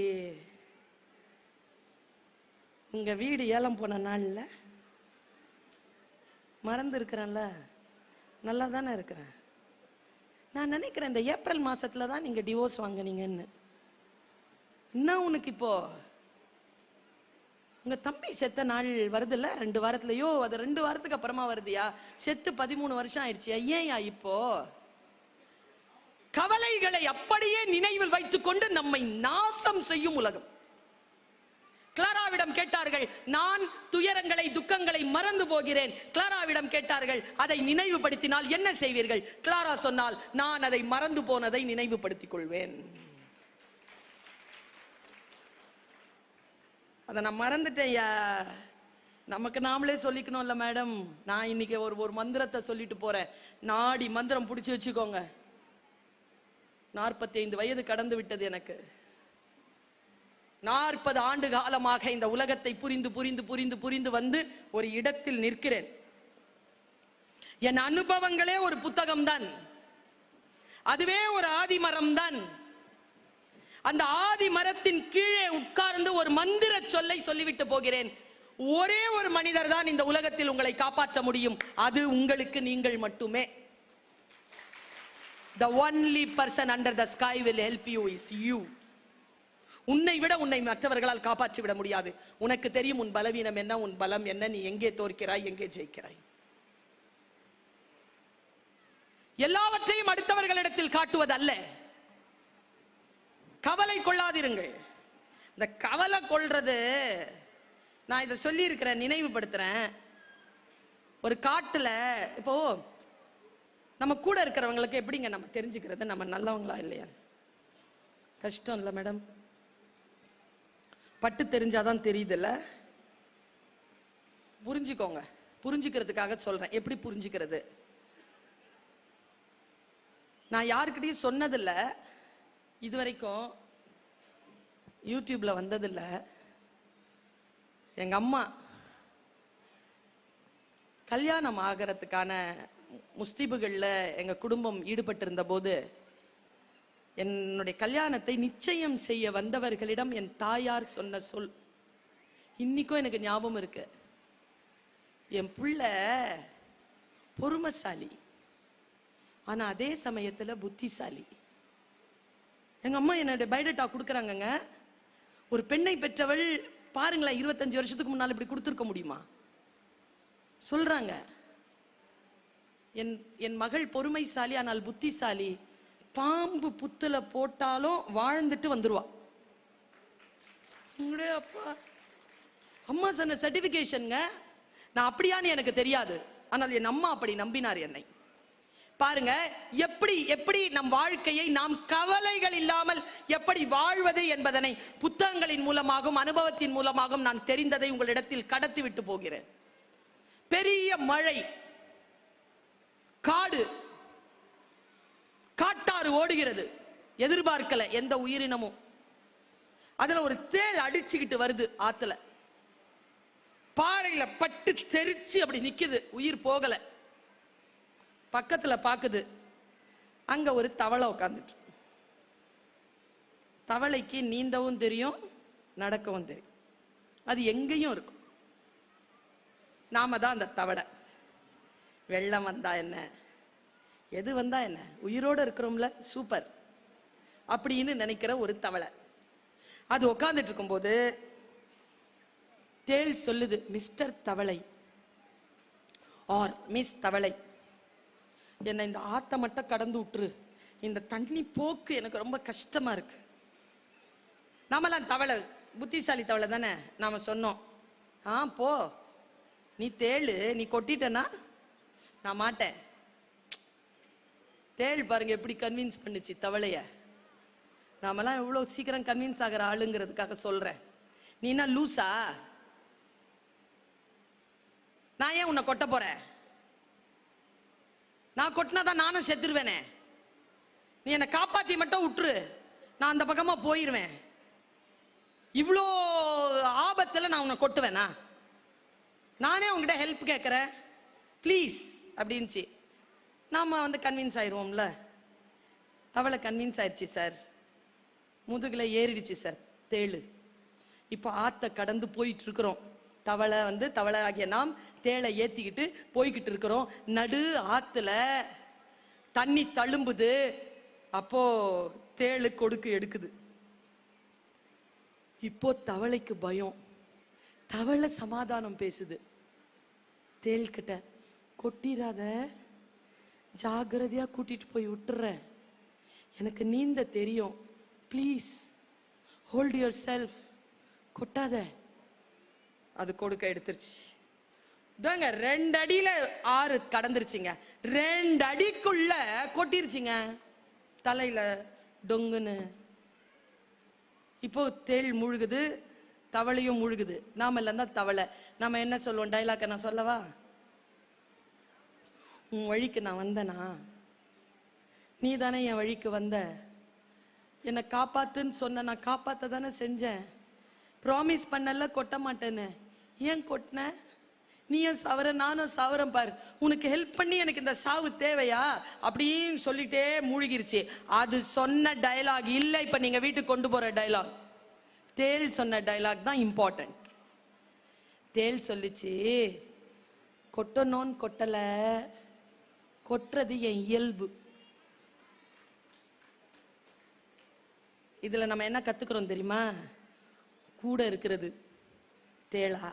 உங்க வீடு ஏலம் போன நாள்ல மறந்து இருக்கிறேன்ல, நல்லா தானே இருக்கிறேன். நான் நினைக்கிறேன் இந்த ஏப்ரல் மாசத்துல தான் நீங்க டிவோர்ஸ் வாங்கினீங்கன்னு. என்ன உனக்கு இப்போ உங்க தம்பி செத்த நாள் வருதுல்ல 2 வாரத்துலயோ, அது 2 வாரத்துக்கு அப்புறமா வருதியா? செத்து 13 வருஷம் ஆயிடுச்சியா? ஏன்யா இப்போ? கவலைகளை அப்படியே நினைவில் வைத்துக் கொண்டு நம்மை நாசம் செய்யும் உலகம். கிளாராவிடம் கேட்டார்கள், நான் துயரங்களை துக்கங்களை மறந்து போகிறேன். கிளாராவிடம் கேட்டார்கள், அதை நினைவுபடுத்தினால் என்ன செய்வீர்கள்? கிளாரா சொன்னால், நான் அதை மறந்து போனதை நினைவுபடுத்திக் கொள்வேன். அதை நான் மறந்துட்டேன்யா. நமக்கு நாமளே சொல்லிக்கணும்ல மேடம். நான் இன்னைக்கு ஒரு மந்திரத்தை சொல்லிட்டு போறேன். நாடி மந்திரம் பிடிச்சி வச்சுக்கோங்க. 45 வயது கடந்து விட்டது எனக்கு. 40 ஆண்டு காலமாக இந்த உலகத்தை புரிந்து புரிந்து புரிந்து புரிந்து வந்து ஒரு இடத்தில் நிற்கிறேன். என் அனுபவங்களே ஒரு புத்தகம் தான், அதுவே ஒரு ஆதிமரம் தான். அந்த ஆதி மரத்தின் கீழே உட்கார்ந்து ஒரு மந்திர சொல்லை சொல்லிவிட்டு போகிறேன். ஒரே ஒரு மனிதர் தான் இந்த உலகத்தில் உங்களை காப்பாற்ற முடியும், அது உங்களுக்கு நீங்கள் மட்டுமே. The only person under the sky will help you is you. உன்னை விட உன்னை மற்றவர்களால் காப்பாற்றி விட முடியாது. உனக்கு தெரியும் உன் பலவீனம் என்ன, உன் பலம் என்ன, நீ எங்கே தோற்கிறாய், எங்கே ஜெயிக்கிறாய். எல்லாவற்றையும் அடுத்தவர்களிடத்தில் காட்டுவதல்ல. கவலை கொள்ளாதிருங்கள். இந்த கவலை கொள்றது, நான் இதை சொல்லி இருக்கிறேன், நினைவுபடுத்துறேன். ஒரு காட்டுல இப்போ நம்ம கூட இருக்கிறவங்களுக்கு எப்படிங்க நம்ம தெரிஞ்சுக்கிறது நம்ம நல்லவங்களா இல்லையா? கஷ்டம் இல்லை மேடம், பட்டு தெரிஞ்சாதான் தெரியுதுல்ல. புரிஞ்சுக்கோங்க, புரிஞ்சுக்கிறதுக்காக சொல்றேன். எப்படி புரிஞ்சுக்கிறது? நான் யாருக்கிட்டையும் சொன்னதில்ல, இதுவரைக்கும் யூடியூப்ல வந்ததில்ல. எங்க அம்மா கல்யாணம் ஆகிறதுக்கான முஸ்தீபுகள்ல எங்க குடும்பம் ஈடுபட்டிருந்த போது, என்னுடைய கல்யாணத்தை நிச்சயம் செய்ய வந்தவர்களிடம் என் தாயார் சொன்ன சொல் இன்னைக்கும் எனக்கு ஞாபகம் இருக்கு. என் புள்ள பொறுமைசாலி, ஆனா அதே சமயத்துல புத்திசாலி. எங்க அம்மா என்னுடைய பயோடேட்டா கொடுக்குறாங்கங்க. ஒரு பெண்ணை பெற்றவள் பாருங்களேன், 25 வருஷத்துக்கு முன்னால இப்படி கொடுத்துருக்க முடியுமா? சொல்றாங்க, என் மகள் பொறுமைசாலி ஆனால் புத்திசாலி. பாம்பு புத்துல போட்டாலும் வாழ்ந்துட்டு வந்துருவா. அப்பா அம்மா சொன்ன சர்டிபிகேஷன்ங்க. நான் அப்படியான்னு எனக்கு தெரியாது, ஆனால் என் அம்மா அப்படி நம்பினார் என்னை. பாருங்க, எப்படி எப்படி நம் வாழ்க்கையை நாம் கவலைகள் இல்லாமல் எப்படி வாழ்வது என்பதனை புத்தகங்களின் மூலமாகவும் அனுபவத்தின் மூலமாகவும் நான் தெரிந்ததை உங்களிடத்தில் கடத்தி விட்டு போகிறேன். பெரிய மழை, காடு, காட்டாறு ஓடுகிறது. எதிர்பார்க்கல எந்த உயிரினமும். அதுல ஒரு தேள் அடிச்சுக்கிட்டு வருது ஆத்துல. பாறையில பட்டு தெரிச்சு அப்படி நிக்குது, உயிர் போகல. பக்கத்துல பாக்குது, அங்க ஒரு தவளை உட்கார்ந்துட்டு. தவளைக்கு நீந்தவும் தெரியும், நடக்கவும் தெரியும். அது எங்கேயும் இருக்கும். நாம தான் அந்த தவளை. வெள்ளம் வந்தா என்ன, எது வந்தா என்ன, உயிரோடு இருக்கிறோம்ல, சூப்பர் அப்படின்னு நினைக்கிற ஒரு தவளை. அது உட்கார்ந்துட்டு இருக்கும்போது தேள் சொல்லுது, மிஸ்டர் தவளை ஆர் மிஸ் தவளை, என்னை இந்த ஆத்த மட்டும் கடந்து விட்டுரு, இந்த தண்ணி போக்கு எனக்கு ரொம்ப கஷ்டமா இருக்கு. நாமெல்லாம் தவளை, புத்திசாலி தவளை தானே, நாம சொன்னோம், போ, நீ தேளு, நீ கொட்டிட்டனா நான் மாட்டேன். தேள் பாருங்க எப்படி கன்வின்ஸ் பண்ணுச்சு தவளைய. நாமெல்லாம் எவ்வளவு சீக்கிரம் கன்வின்ஸ் ஆகிற ஆளுங்கிறதுக்காக சொல்றேன். நீ என்ன லூசா? நான் ஏன் உன்னை கொட்ட போறேன்? நான் கொட்டினாதான் நானும் செத்துருவேனே. நீ என்னை காப்பாத்தி மட்டும் விட்டுரு, நான் அந்த பக்கமா போயிருவேன். இவ்வளோ ஆபத்துல நான் உன்னை கொட்டுவேனா? நானே உங்ககிட்ட ஹெல்ப் கேட்கிறேன், ப்ளீஸ் அப்படின்ச்சு. நாம கன்வின்ஸ் ஆயிடுவோம்ல. தவளை கன்வின்ஸ் ஆயிடுச்சு சார், முதுகுல ஏறிடுச்சு சார் தேளு. இப்போ ஆத்த கடந்து போயிட்டு இருக்கிறோம். தவளை தவளை ஆகிய நாம் தேளை ஏத்திக்கிட்டு போய்கிட்டு இருக்கிறோம். நடு ஆத்துல தண்ணி தழும்புது. அப்போ தேளு கொடுக்கு எடுக்குது. இப்போ தவளைக்கு பயம். தவளை சமாதானம் பேசுது தேள் கிட்ட, கொட்டிராத, ஜாகிரதையா கூட்டிட்டு போய் விட்டுறேன், எனக்கு நீந்த தெரியும், ப்ளீஸ் ஹோல்ட் யுவர் செல்ஃப், கொட்டாத. அது கொடுக்க எடுத்துருச்சு. 2 அடியில ஆறு கடந்துருச்சுங்க. 2 அடிக்குள்ள கொட்டிருச்சுங்க தலையில டொங்குன்னு. இப்போ தேள் முழுகுது, தவளையும் முழுகுது. நாம இல்ல தான் தவளை. நாம என்ன சொல்லுவோம்? டைலாக்க நான் சொல்லவா? உன் வழிக்கு நான் வந்தனா, நீ தானே என் வழிக்கு வந்த, என்னை காப்பாத்துன்னு சொன்ன, நான் காப்பாத்த தானே செஞ்சேன். ப்ராமிஸ் பண்ணல கொட்ட மாட்டேன்னு, ஏன் கொட்டின? நீ ஏன் சவர, நானும் சவரம் பாரு, உனக்கு ஹெல்ப் பண்ணி எனக்கு இந்த சாவு தேவையா அப்படின்னு சொல்லிட்டே மூழ்கிருச்சு. அது சொன்ன டயலாக் இல்ல இப்ப நீங்க வீட்டுக்கு கொண்டு போற டயலாக். தேள் சொன்ன டயலாக் தான் இம்பார்ட்டன்ட். தேள் சொல்லிச்சு, கொட்டணும்னு கொட்டல, கொட்டுறது என் இயல்பு. இதுல நம்ம என்ன கத்துக்கிறோம் தெரியுமா? கூட இருக்கிறது தேளா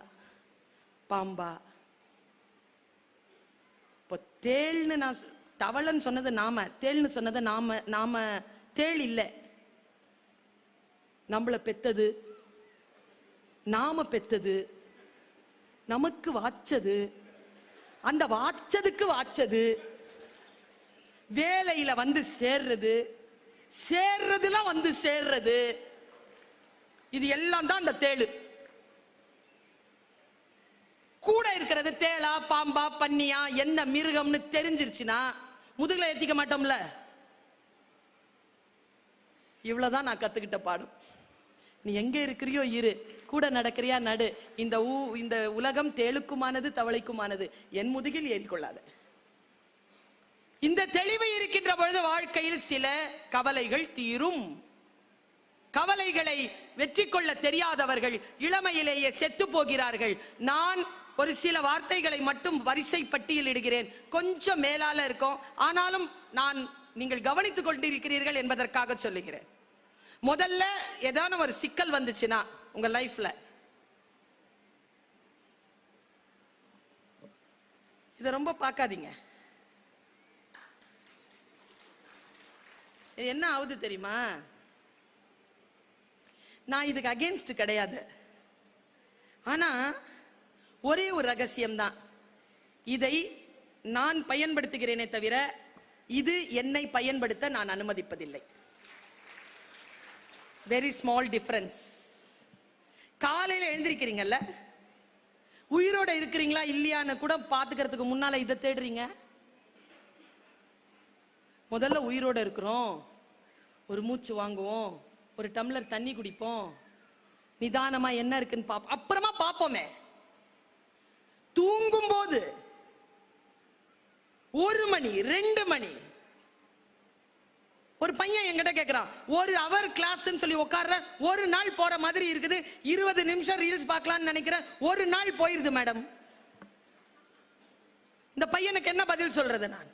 பாம்பா? இப்போ தேள்னு நான் தவளைன்னு சொன்னது நாம, தேள்னு சொன்னது நாம. நாம தேள் இல்லை, நம்மள பெத்தது, நாம பெத்தது, நமக்கு வாச்சது, அந்த வாச்சதுக்கு வாச்சது, வேலையில சேர்றது, சேர்றதுலாம் சேர்றது, இது எல்லாம் தான் அந்த தேளு. கூட இருக்கிறது தேளா பாம்பா பன்னியா என்ன மிருகம்னு தெரிஞ்சிருச்சுன்னா முதுகுல ஏத்திக்க மாட்டோம்ல. இவ்வளவுதான் நான் கத்துக்கிட்ட பாடம். நீ எங்க இருக்கிறியோ இரு, கூட நடக்கிறியா நடு. இந்த உலகம் தேளுக்குமானது தவளைக்குமானது, என் முதுகில் ஏறிக்கொள்ளாத. இந்த தெளிவு இருக்கின்ற பொழுது வாழ்க்கையில் சில கவலைகள் தீரும். கவலைகளை வெற்றி கொள்ள தெரியாதவர்கள் இளமையிலேயே செத்து போகிறார்கள். நான் ஒரு சில வார்த்தைகளை மட்டும் வரிசை பட்டியலிடுகிறேன், கொஞ்சம் மேலால இருக்கும், ஆனாலும் நான் நீங்கள் கவனித்துக் கொண்டிருக்கிறீர்கள் என்பதற்காக சொல்லுகிறேன். முதல்ல ஏதான ஒரு சிக்கல் வந்துச்சுன்னா உங்க லைஃப்ல, இத ரொம்ப பார்க்காதீங்க. என்ன ஆகுது தெரியுமா? நான் இதுக்கு அகேன்ஸ்ட் கிடையாது, ஆனா ஒரே ஒரு ரகசியம் தான், இதை நான் பயன்படுத்துகிறேனே தவிர இது என்னை பயன்படுத்த நான் அனுமதிப்பதில்லை. Very small difference. காலையில் எழுந்திருக்கிறீங்கல்ல, உயிரோட இருக்கிறீங்களா இல்லையான்னு கூட பாத்துக்கிறதுக்கு முன்னால இதை தேடுறீங்க. முதல்ல உயிரோட இருக்கிறோம், ஒரு மூச்சு வாங்குவோம், ஒரு டம்ளர் தண்ணி குடிப்போம், நிதானமா என்ன இருக்குன்னு பாப்போம், அப்புறமா பாப்போமே. தூங்கும் போது 1 மணி 2 மணி, ஒரு பையன் என்கிட்ட கேட்கிறான், 1 ஹவர் கிளாஸ் சொல்லி உட்கார்ற, ஒரு நாள் போற மாதிரி இருக்குது, 20 நிமிஷம் ரீல்ஸ் பார்க்கலாம்னு நினைக்கிறேன், ஒரு நாள் போயிருது மேடம். இந்த பையனுக்கு என்ன பதில் சொல்றது நான்?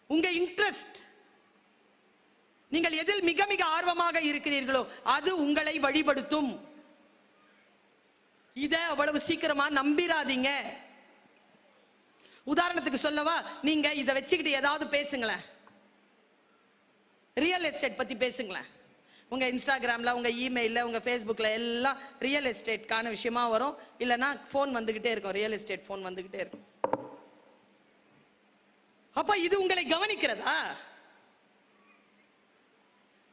உங்க இன்ட்ரெஸ்ட், நீங்கள் எதில் மிக மிக ஆர்வமாக இருக்கிறீர்களோ அது உங்களை வழிபடுத்தும். இத அவ்வளவு சீக்கிரமா நம்பிராதீங்க. உதாரணத்துக்கு சொல்லவா, நீங்க இதை வச்சுக்கிட்டு ஏதாவது பேசுங்களேன், ரியல் எஸ்டேட் பத்தி பேசுங்களேன். உங்க இன்ஸ்டாகிராம்ல, உங்க இமெயில்ல, உங்க ஃபேஸ்புக்ல எல்லாம் ரியல் எஸ்டேட்கான விஷயமா வரும். இல்லைன்னா போன் வந்துகிட்டே இருக்கும், ரியல் எஸ்டேட் போன் வந்துகிட்டே இருக்கும். அப்ப இது உங்களை கவனிக்கிறதா?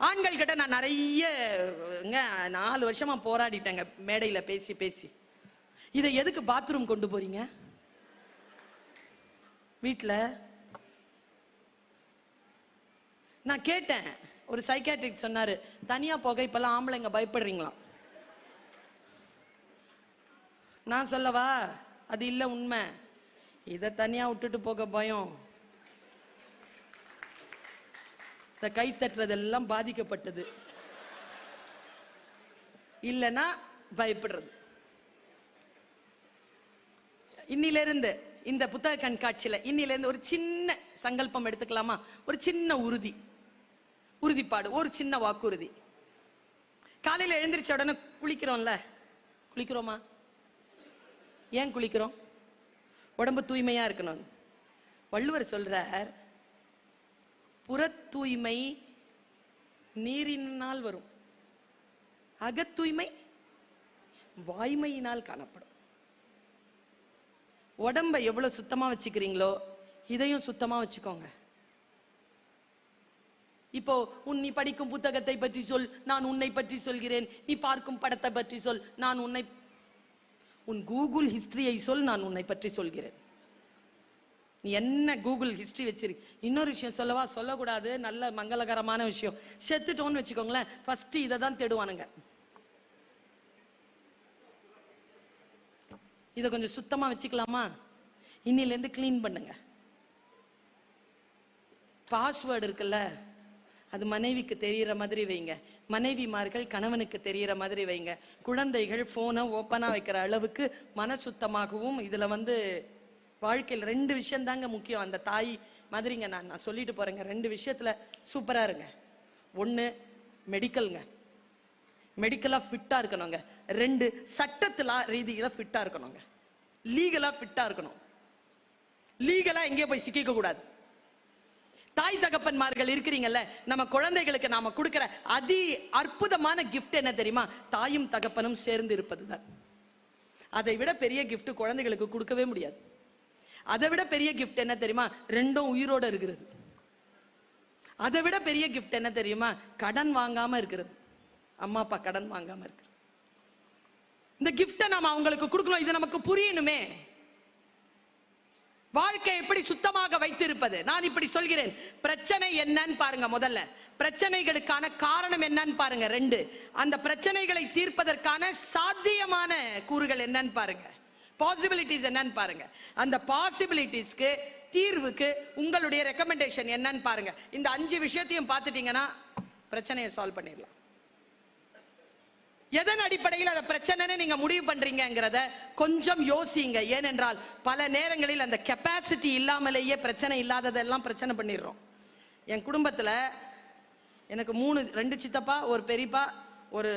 ஆண்கள் கிட்ட நான் நிறைய 4 வருஷமா போராடிட்டேங்க, மேடையில பேசி பேசி. இதை எதுக்கு பாத்ரூம் கொண்டு போறீங்க வீட்டுல? நான் கேட்டேன், ஒரு சைக்காட்ரிக் சொன்னாரு, தனியா போக இப்பெல்லாம் ஆம்பளைங்க பயப்படுறீங்களாம். நான் சொல்லவா, அது இல்ல உண்மை. இத தனியா விட்டுட்டு போக பயம். கை தட்டுறதெல்லாம் பாதிக்கப்பட்டது, இல்லைன்னா பயப்படுறது. இன்னிலிருந்து இந்த புத்தக கண்காட்சியில இன்னிலிருந்து ஒரு சின்ன சங்கல்பம் எடுத்துக்கலாமா? ஒரு சின்ன உறுதிப்பாடு, ஒரு சின்ன வாக்குறுதி. காலையில எழுந்திரிச்ச உடனே குளிக்கிறோம்ல, குளிக்கிறோமா? ஏன் குளிக்கிறோம்? உடம்பு தூய்மையா இருக்கணும். வள்ளுவர் சொல்றார், புற தூய்மை நீரினால் வரும், அகத்தூய்மை வாய்மையினால் காணப்படும். உடம்ப எவ்வளவு சுத்தமா வச்சுக்கிறீங்களோ இதையும் சுத்தமா வச்சுக்கோங்க. இப்போ நீ படிக்கும் புத்தகத்தை பற்றி சொல், நான் உன்னை பற்றி சொல்கிறேன். நீ பார்க்கும் படத்தை பற்றி சொல், நான் உன் கூகுள் ஹிஸ்டரியை சொல், நான் உன்னை பற்றி சொல்கிறேன். நீ என்ன கூகுள் ஹிஸ்டரி வச்சிரு. இன்னொரு விஷயம் சொல்லவா? சொல்லக்கூடாது, நல்ல மங்களகரமான விஷயம். செத்துட்டோன்னு வச்சுக்கோங்களேன், ஃபர்ஸ்ட் இதை தான் தேடுவானுங்க. இதை கொஞ்சம் சுத்தமா வச்சுக்கலாமா? இன்னில இருந்து கிளீன் பண்ணுங்க. பாஸ்வேர்டு இருக்குல்ல, அது மனைவிக்கு தெரியற மாதிரி வைங்க, மனைவிமார்கள் கணவனுக்கு தெரியற மாதிரி வைங்க. குழந்தைகள் போனை ஓப்பனா வைக்கிற அளவுக்கு மன சுத்தமாகவும். இதுல வாழ்க்கையில் 2 விஷயம் தாங்க முக்கியம். அந்த தாய் மாதிரிங்க நான் சொல்லிட்டு போறேங்க, 2 விஷயத்துல சூப்பரா இருங்க. 1 மெடிக்கல்ங்க, மெடிக்கலா ஃபிட்டா இருக்கணுங்க. 2 சட்டத்துல ரீதியில ஃபிட்டா இருக்கணுங்க, லீகலா ஃபிட்டா இருக்கணும். லீகலா எங்கேயோ போய் சிக்கிக்க கூடாது. தாய் தகப்பன்மார்கள் இருக்கிறீங்கல்ல, நம்ம குழந்தைகளுக்கு நாம கொடுக்கிற அதி அற்புதமான கிஃப்ட் என்ன தெரியுமா? தாயும் தகப்பனும் சேர்ந்து இருப்பதுதான். அதை விட பெரிய கிஃப்ட் குழந்தைகளுக்கு கொடுக்கவே முடியாது. அதை விட பெரிய கிஃப்ட் என்ன தெரியுமா? 2ம் உயிரோட இருக்கிறது. அதை விட பெரிய கிஃப்ட் என்ன தெரியுமா? கடன் வாங்காம இருக்கிறது. அம்மா அப்பா கடன் வாங்காம இருக்கு. இந்த கிஃப்டை நாம அவங்களுக்கு கொடுக்கணும். இது நமக்கு புரியணுமே. வாழ்க்கை எப்படி சுத்தமாக வைத்திருப்பது? நான் இப்படி சொல்கிறேன். பிரச்சனை என்னன்னு பாருங்க. முதல்ல பிரச்சனைகளுக்கான காரணம் என்னன்னு பாருங்க. 2, அந்த பிரச்சனைகளை தீர்ப்பதற்கான சாத்தியமான கூறுகள் என்னன்னு பாருங்க. பாசிபிலிட்டிஸ் என்னன்னு பாருங்க. அந்த பாசிபிலிட்டிஸ்க்கு, தீர்வுக்கு உங்களுடைய ரெக்கமெண்டேஷன் என்னன்னு பாருங்க. இந்த 5 விஷயத்தையும் பார்த்துட்டீங்கன்னா பிரச்சனையை சால்வ் பண்ணிடலாம். எதன் அடிப்படையில் அந்த பிரச்சனை நீங்க முடிவு பண்றீங்கிறத கொஞ்சம் யோசிங்க. ஏனென்றால் பல நேரங்களில் அந்த கெப்பாசிட்டி இல்லாமலேயே பிரச்சனை இல்லாததெல்லாம் பிரச்சனை பண்ணிடுறோம். என் குடும்பத்தில் எனக்கு 2 சித்தப்பா, ஒரு பெரியப்பா, ஒரு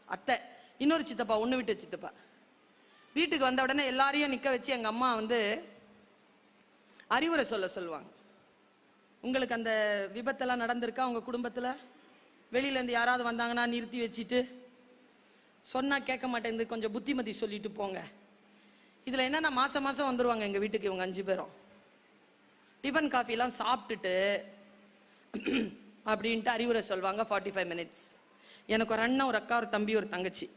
அத்தை, இன்னொரு சித்தப்பா, ஒன்று விட்டு சித்தப்பா. வீட்டுக்கு வந்த உடனே எல்லாரையும் நிற்க வச்சு எங்கள் அம்மா அறிவுரை சொல்லுவாங்க. உங்களுக்கு அந்த விபத்தெல்லாம் நடந்திருக்கா உங்கள் குடும்பத்தில்? வெளியிலேருந்து யாராவது வந்தாங்கன்னா நிறுத்தி வச்சுட்டு, சொன்னால் கேட்க மாட்டேங்குது, கொஞ்சம் புத்திமதி சொல்லிட்டு போங்க. இதில் என்னன்னா மாதம் மாதம் வந்துடுவாங்க எங்கள் வீட்டுக்கு இவங்க 5 பேரும். டிஃபன் காஃபிலாம் சாப்பிட்டுட்டு அப்படின்ட்டு அறிவுரை சொல்லுவாங்க. 45 மினிட்ஸ். எனக்கு ஒரு அண்ணன், ஒரு அக்கா, ஒரு தம்பி, ஒரு தங்கச்சி.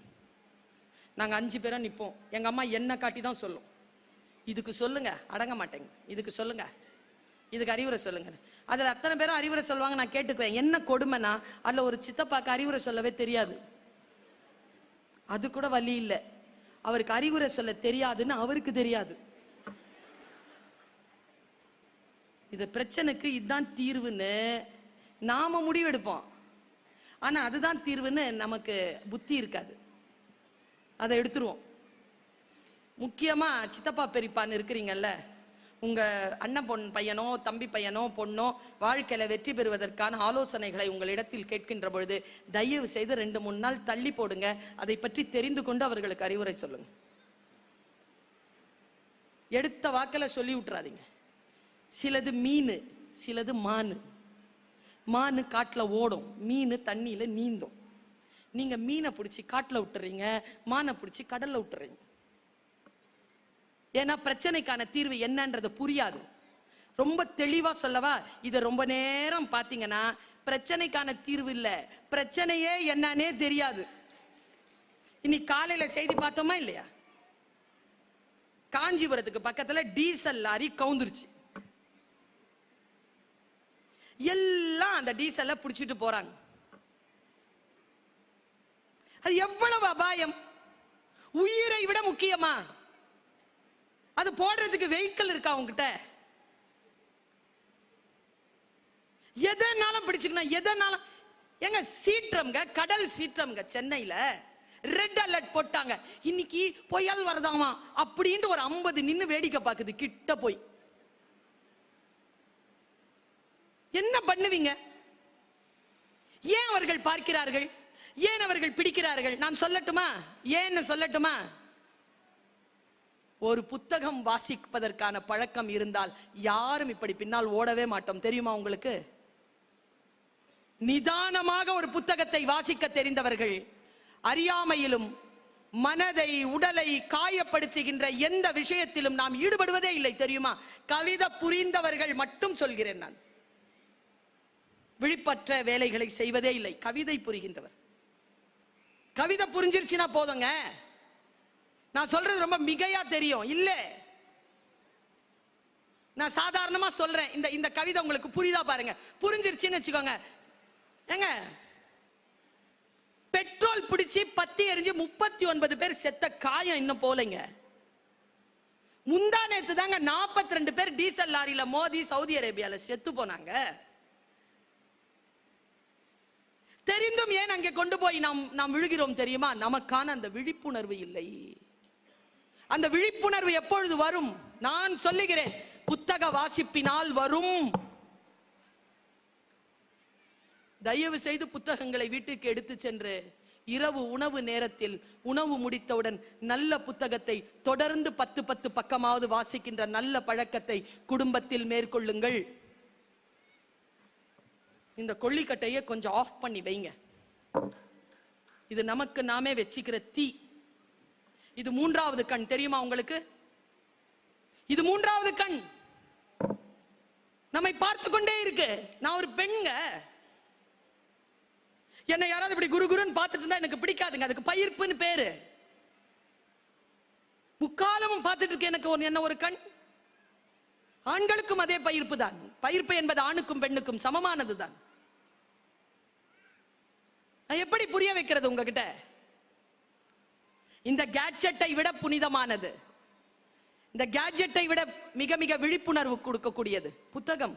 நாங்கள் 5 பேரும் நிற்போம். எங்கள் அம்மா என்ன காட்டி தான் சொல்லும். இதுக்கு சொல்லுங்க, அடங்க மாட்டேங்க, இதுக்கு சொல்லுங்க, இதுக்கு அறிவுரை சொல்லுங்க. அதில் அத்தனை பேரும் அறிவுரை சொல்லுவாங்க. நான் கேட்டுக்குவேன். என்ன கொடுமைனா அதில் ஒரு சித்தப்பாக்கு அறிவுரை சொல்லவே தெரியாது. அது கூட வழி இல்லை, அவருக்கு அறிவுரை சொல்ல தெரியாதுன்னு அவருக்கு தெரியாது. இது பிரச்சனைக்கு இதுதான் தீர்வுன்னு நாம முடிவெடுப்போம். ஆனா அதுதான் தீர்வுன்னு நமக்கு புத்தி இருக்காது, அதை எடுத்துருவோம். முக்கியமா சித்தப்பா பெரியப்பான்னு இருக்கிறீங்கல்ல, உங்க அண்ணன் பையனோ தம்பி பையனோ பொண்ணோ வாழ்க்கையில வெற்றி பெறுவதற்கான ஆலோசனைகளை உங்களிடத்தில் கேட்கின்ற பொழுது தயவு செய்து 2-3 நாள் தள்ளி போடுங்க. அதை பற்றி தெரிந்து கொண்டு அவர்களுக்கு அறிவுரை சொல்லுங்க. எடுத்த வாக்கில சொல்லி விட்டுறாதீங்க. சிலது மீன், சிலது மானு. மானு காட்டுல ஓடும், மீன் தண்ணியில நீந்தும். நீங்க மீனை பிடிச்சி காட்டுல விட்டுறீங்க, மானை பிடிச்சி கடல்ல விட்டுறீங்க. ஏன்னா பிரச்சனைக்கான தீர்வு என்னன்றது புரியாது. ரொம்ப தெளிவா சொல்லவா, இதை ரொம்ப நேரம் பார்த்தீங்கன்னா பிரச்சனைக்கான தீர்வு இல்ல, பிரச்சனையே என்னன்னே தெரியாது. இன்னைக்கு காலையில செய்தி பார்த்தோமா இல்லையா? காஞ்சிபுரத்துக்கு பக்கத்துல டீசல் லாரி கவுந்துருச்சு. எல்லாம் அந்த டீசலை பிடிச்சிட்டு போறாங்க. அது எவ்வளவு அபாயம்! உயிரை விட முக்கியமா? அது போடுறதுக்கு வெஹிக்கிள் இருக்கா உங்ககிட்ட? எதனாலும் பிடிச்சுக்கணும், எதனாலும். எங்க சீற்றம்ங்க, கடல் சீற்றம்ங்க. சென்னையில ரெட் அலர்ட் போட்டாங்க. இன்னைக்கு புயல் வரதாமா அப்படின்ட்டு ஒரு 50 நின்னு வேடிக்கை பார்க்குது கிட்ட போய். என்ன பண்ணுவீங்க? ஏன் அவர்கள் பார்க்கிறார்கள்? ஏன் அவர்கள் பிடிக்கிறார்கள்? நான் சொல்லட்டுமா? ஏன்னு சொல்லட்டுமா? ஒரு புத்தகம் வாசிப்பதற்கான பழக்கம் இருந்தால் யாரும் இப்படி பின்னால் ஓடவே மாட்டோம். தெரியுமா உங்களுக்கு? நிதானமாக ஒரு புத்தகத்தை வாசிக்க தெரிந்தவர்கள் அறியாமையிலும் மனதை உடலை காயப்படுத்துகின்ற எந்த விஷயத்திலும் நாம் ஈடுபடுவதே இல்லை. தெரியுமா? கவிதை புரிந்தவர்கள் மட்டும் சொல்கிறேன் நான். விழிப்பற்ற வேலைகளை செய்வதே இல்லை. கவிதை புரிகின்றவர். கவிதை புரிஞ்சிருச்சுன்னா போதுங்க. நான் சொல்றது ரொம்ப மிகையா தெரியும் இல்ல, நான் சாதாரணமா சொல்றேன். இந்த கவிதை உங்களுக்கு புரியுதா பாருங்க. புரிஞ்சிருச்சுன்னு வச்சுக்கோங்க. ஏங்க, பெட்ரோல் பிடிச்சி பத்தி எரிஞ்சு 39 பேர் செத்த காயம் இன்னும் போலங்க. முந்தா நேத்து தாங்க 42 பேர் டீசல் லாரியில மோதி சவுதி அரேபியால செத்து போனாங்க. தெரிந்தும் ஏன் அங்கே கொண்டு போய் நாம் விழுகிறோம் தெரியுமா? நமக்கான அந்த விழிப்புணர்வு இல்லை. அந்த விழிப்புணர்வு எப்பொழுது வரும்? நான் சொல்லுகிறேன், புத்தக வாசிப்பினால் வரும். தயவு செய்து புத்தகங்களை வீட்டுக்கு எடுத்து சென்று இரவு உணவு நேரத்தில் உணவு முடித்தவுடன் நல்ல புத்தகத்தை தொடர்ந்து 10 பக்கமாவது வாசிக்கின்ற நல்ல பழக்கத்தை குடும்பத்தில் மேற்கொள்ளுங்கள். இந்த கொள்ளிக்கட்டையை கொஞ்சம் ஆஃப் பண்ணி வைங்க. இது நமக்கு நாமே வச்சுக்கிற தீ. இது 3வது கண். தெரியுமா உங்களுக்கு? இது 3வது கண் நம்மை பார்த்து கொண்டே இருக்கு. நான் ஒரு பெண்ங்க, என்னை யாராவது இப்படி குரு குருன்னு பார்த்துட்டு இருந்தா எனக்கு பிடிக்காதுங்க. அதுக்கு பயிர்ப்புன்னு பேரு. முக்காலமும் பார்த்துட்டு இருக்க எனக்கு என்ன ஒரு கண். ஆண்களுக்கும் அதே பயிர்ப்பு தான். பயிர்ப்பு என்பது ஆணுக்கும் பெண்ணுக்கும் சமமானது தான். எப்படி புரிய வைக்கிறது உங்ககிட்ட? இந்த கேட்ஜெட்டை விட புனிதமானது, இந்த கேட்ஜெட்டை விட மிக மிக விழிப்புணர்வு கொடுக்கக்கூடியது புத்தகம்.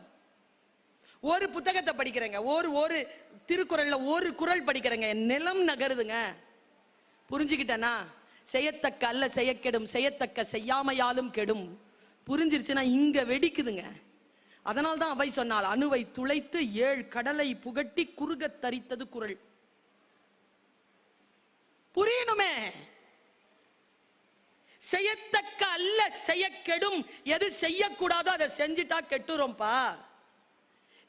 ஒரு புத்தகத்தை படிக்கிறேங்க, ஒரு திருக்குறள்ல ஒரு குறள் படிக்கிறேங்க, நிலம் நகருதுங்க. புரிஞ்சுக்கிட்டேனா? செய்யத்தக்க அல்ல செய்ய கெடும், செய்யத்தக்க செய்யாமையாலும் கெடும். புரிஞ்சிருச்சுன்னா இங்க வெடிக்குதுங்க. அதனால்தான் அவை சொன்னால் அணுவை துளைத்து 7 கடலை புகட்டி குறுக தரித்தது குறள். புரியணுமே. செய்யத்தக்க அல்ல செய்ய கெடும். எது செய்யக்கூடாதோ அதை செஞ்சுட்டா கெட்டுறோம்பா.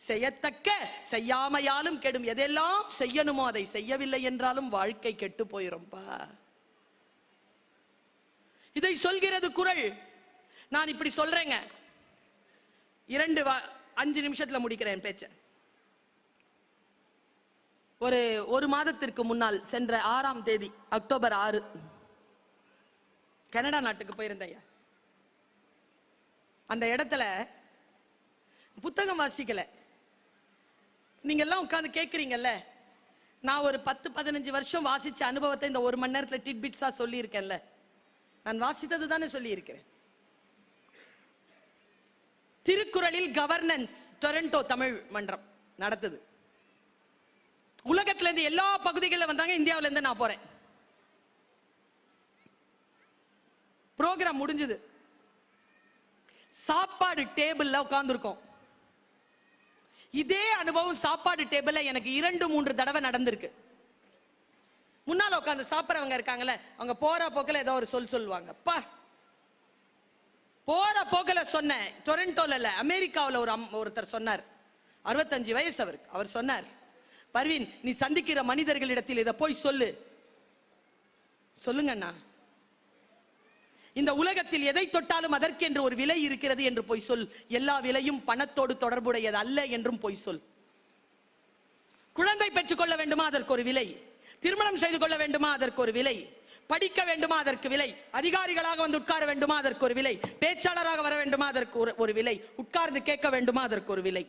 செய்யத்தக்க செய்யாமையாலும் கெடும். எதெல்லாம் செய்யணுமோ அதை செய்யவில்லை என்றாலும் வாழ்க்கை கெட்டு போயிடும்பா. இதை சொல்கிறது குறள். நான் இப்படி சொல்றேங்க, 5 நிமிஷத்துல முடிக்கிறேன் பேச்ச. ஒரு மாதத்திற்கு முன்னால் சென்ற 6ஆம் தேதி அக்டோபர் 6 கனடா நாட்டுக்கு போயிருந்தேன். அந்த இடத்துல புத்தகம் வாசிக்கல. நீங்க எல்லாம் உட்கார்ந்து கேட்கறீங்கல்ல, நான் ஒரு 10-15 வருஷம் வாசிச்ச அனுபவத்தை இந்த 1 மணி நேரத்துல டிட்பிட்ஸா சொல்லி இருக்கேன்ல. நான் வாசித்தது தானே சொல்லி இருக்கிறேன். திருக்குறளில் கவர்னன்ஸ் டொரண்டோ தமிழ் மன்றம் நடத்துது. உலகத்துல இருந்து எல்லா பகுதிகளில் வந்தாங்க, இந்தியாவில இருந்து நான் போறேன். புரோகிராம் முடிஞ்சது, சாப்பாடு டேபிள்ல உட்கார்ந்துருக்கோம். இதே அனுபவம் சாப்பாடு டேபிள்ல எனக்கு 2-3 தடவை நடந்திருக்கு. முன்னால உட்கார்ந்து சாப்பிட்றவங்க இருக்காங்கல்ல, அவங்க போற போக்கில் ஏதோ ஒரு சொல்லுவாங்க. போற போக்கில சொன்னேன். டொரண்டோல இல்ல, அமெரிக்காவில் ஒருத்தர் சொன்னார், 65 வயசு அவருக்கு. அவர் சொன்னார், பர்வீன் நீ சந்திக்கிற மனிதர்களிடத்தில் இதை போய் சொல்லுங்கண்ணா. இந்த உலகத்தில் எதை தொட்டாலும் அதற்கென்று ஒரு விலை இருக்கிறது என்று போய் சொல். எல்லா விலையும் பணத்தோடு தொடர்புடையது அல்ல என்றும் போய் சொல். குழந்தை பெற்றுக் கொள்ள வேண்டுமா, அதற்கு ஒரு விலை. திருமணம் செய்து கொள்ள வேண்டுமா, அதற்கு ஒரு விலை. படிக்க வேண்டுமா, அதற்கு விலை. அதிகாரிகளாக வந்து உட்கார வேண்டுமா, அதற்கு ஒரு விலை. பேச்சாளராக வர வேண்டுமா, அதற்கு ஒரு விலை. உட்கார்ந்து கேட்க வேண்டுமா, அதற்கு ஒரு விலை.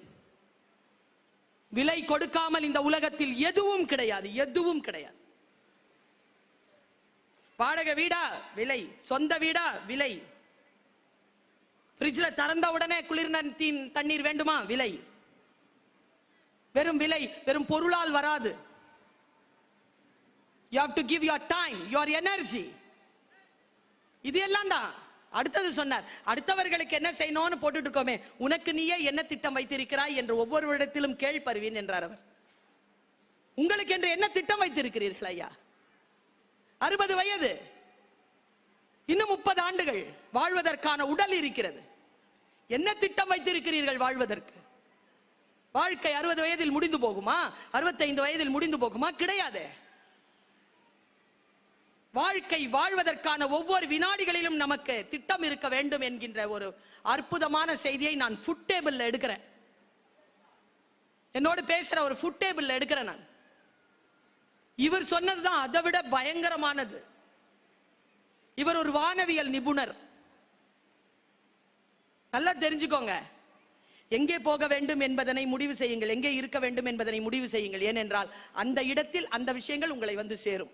விலை கொடுக்காமல் இந்த உலகத்தில் எதுவும் கிடையாது, எதுவும் கிடையாது. வாடகை வீடா விலை, சொந்த வீடா விலை. ஃப்ரிட்ஜ்ல திறந்த உடனே குளிர் தண்ணீர் வேண்டுமா, விலை. வெறும் விலை, வெறும் பொருளால் வராது. You have to give your time, your energy. இது எல்லாம் தான். அடுத்தது சொன்னார், அடுத்தவர்களுக்கு என்ன செய்யணும்னு போட்டுட்டு இருக்கோமே, உனக்கு நீயே என்ன திட்டம் வைத்திருக்கிறாய் என்று ஒவ்வொருவரிடத்திலும் கேள் பருவீன் என்றார் அவர். உங்களுக்கு என்று என்ன திட்டம் வைத்திருக்கிறீர்கள் ஐயா? 60 வயது, இன்னும் 30 ஆண்டுகள் வாழ்வதற்கான உடல் இருக்கிறது. என்ன திட்டம் வைத்திருக்கிறீர்கள் வாழ்வதற்கு? வாழ்க்கை 60 வயதில் முடிந்து போகுமா, 65 வயதில் முடிந்து போகுமா? கிடையாது. வாழ்க்கை வாழ்வதற்கான ஒவ்வொரு வினாடிகளிலும் நமக்கு திட்டம் இருக்க வேண்டும் என்கின்ற ஒரு அற்புதமான செய்தியை நான் ஃபுட் டேபிள்ல எடுக்கிறேன். என்னோடு பேசுற ஒரு ஃபுட் டேபிள்ல எடுக்கிறேன் நான். இவர் சொன்னதுதான் அதை விட பயங்கரமானது. இவர் ஒரு வானவியல் நிபுணர். நல்லா தெரிஞ்சுக்கோங்க. எங்கே போக வேண்டும் என்பதனை முடிவு செய்யுங்கள், எங்கே இருக்க வேண்டும் என்பதனை முடிவு செய்யுங்கள். ஏனென்றால் அந்த இடத்தில் அந்த விஷயங்கள் உங்களை வந்து சேரும்.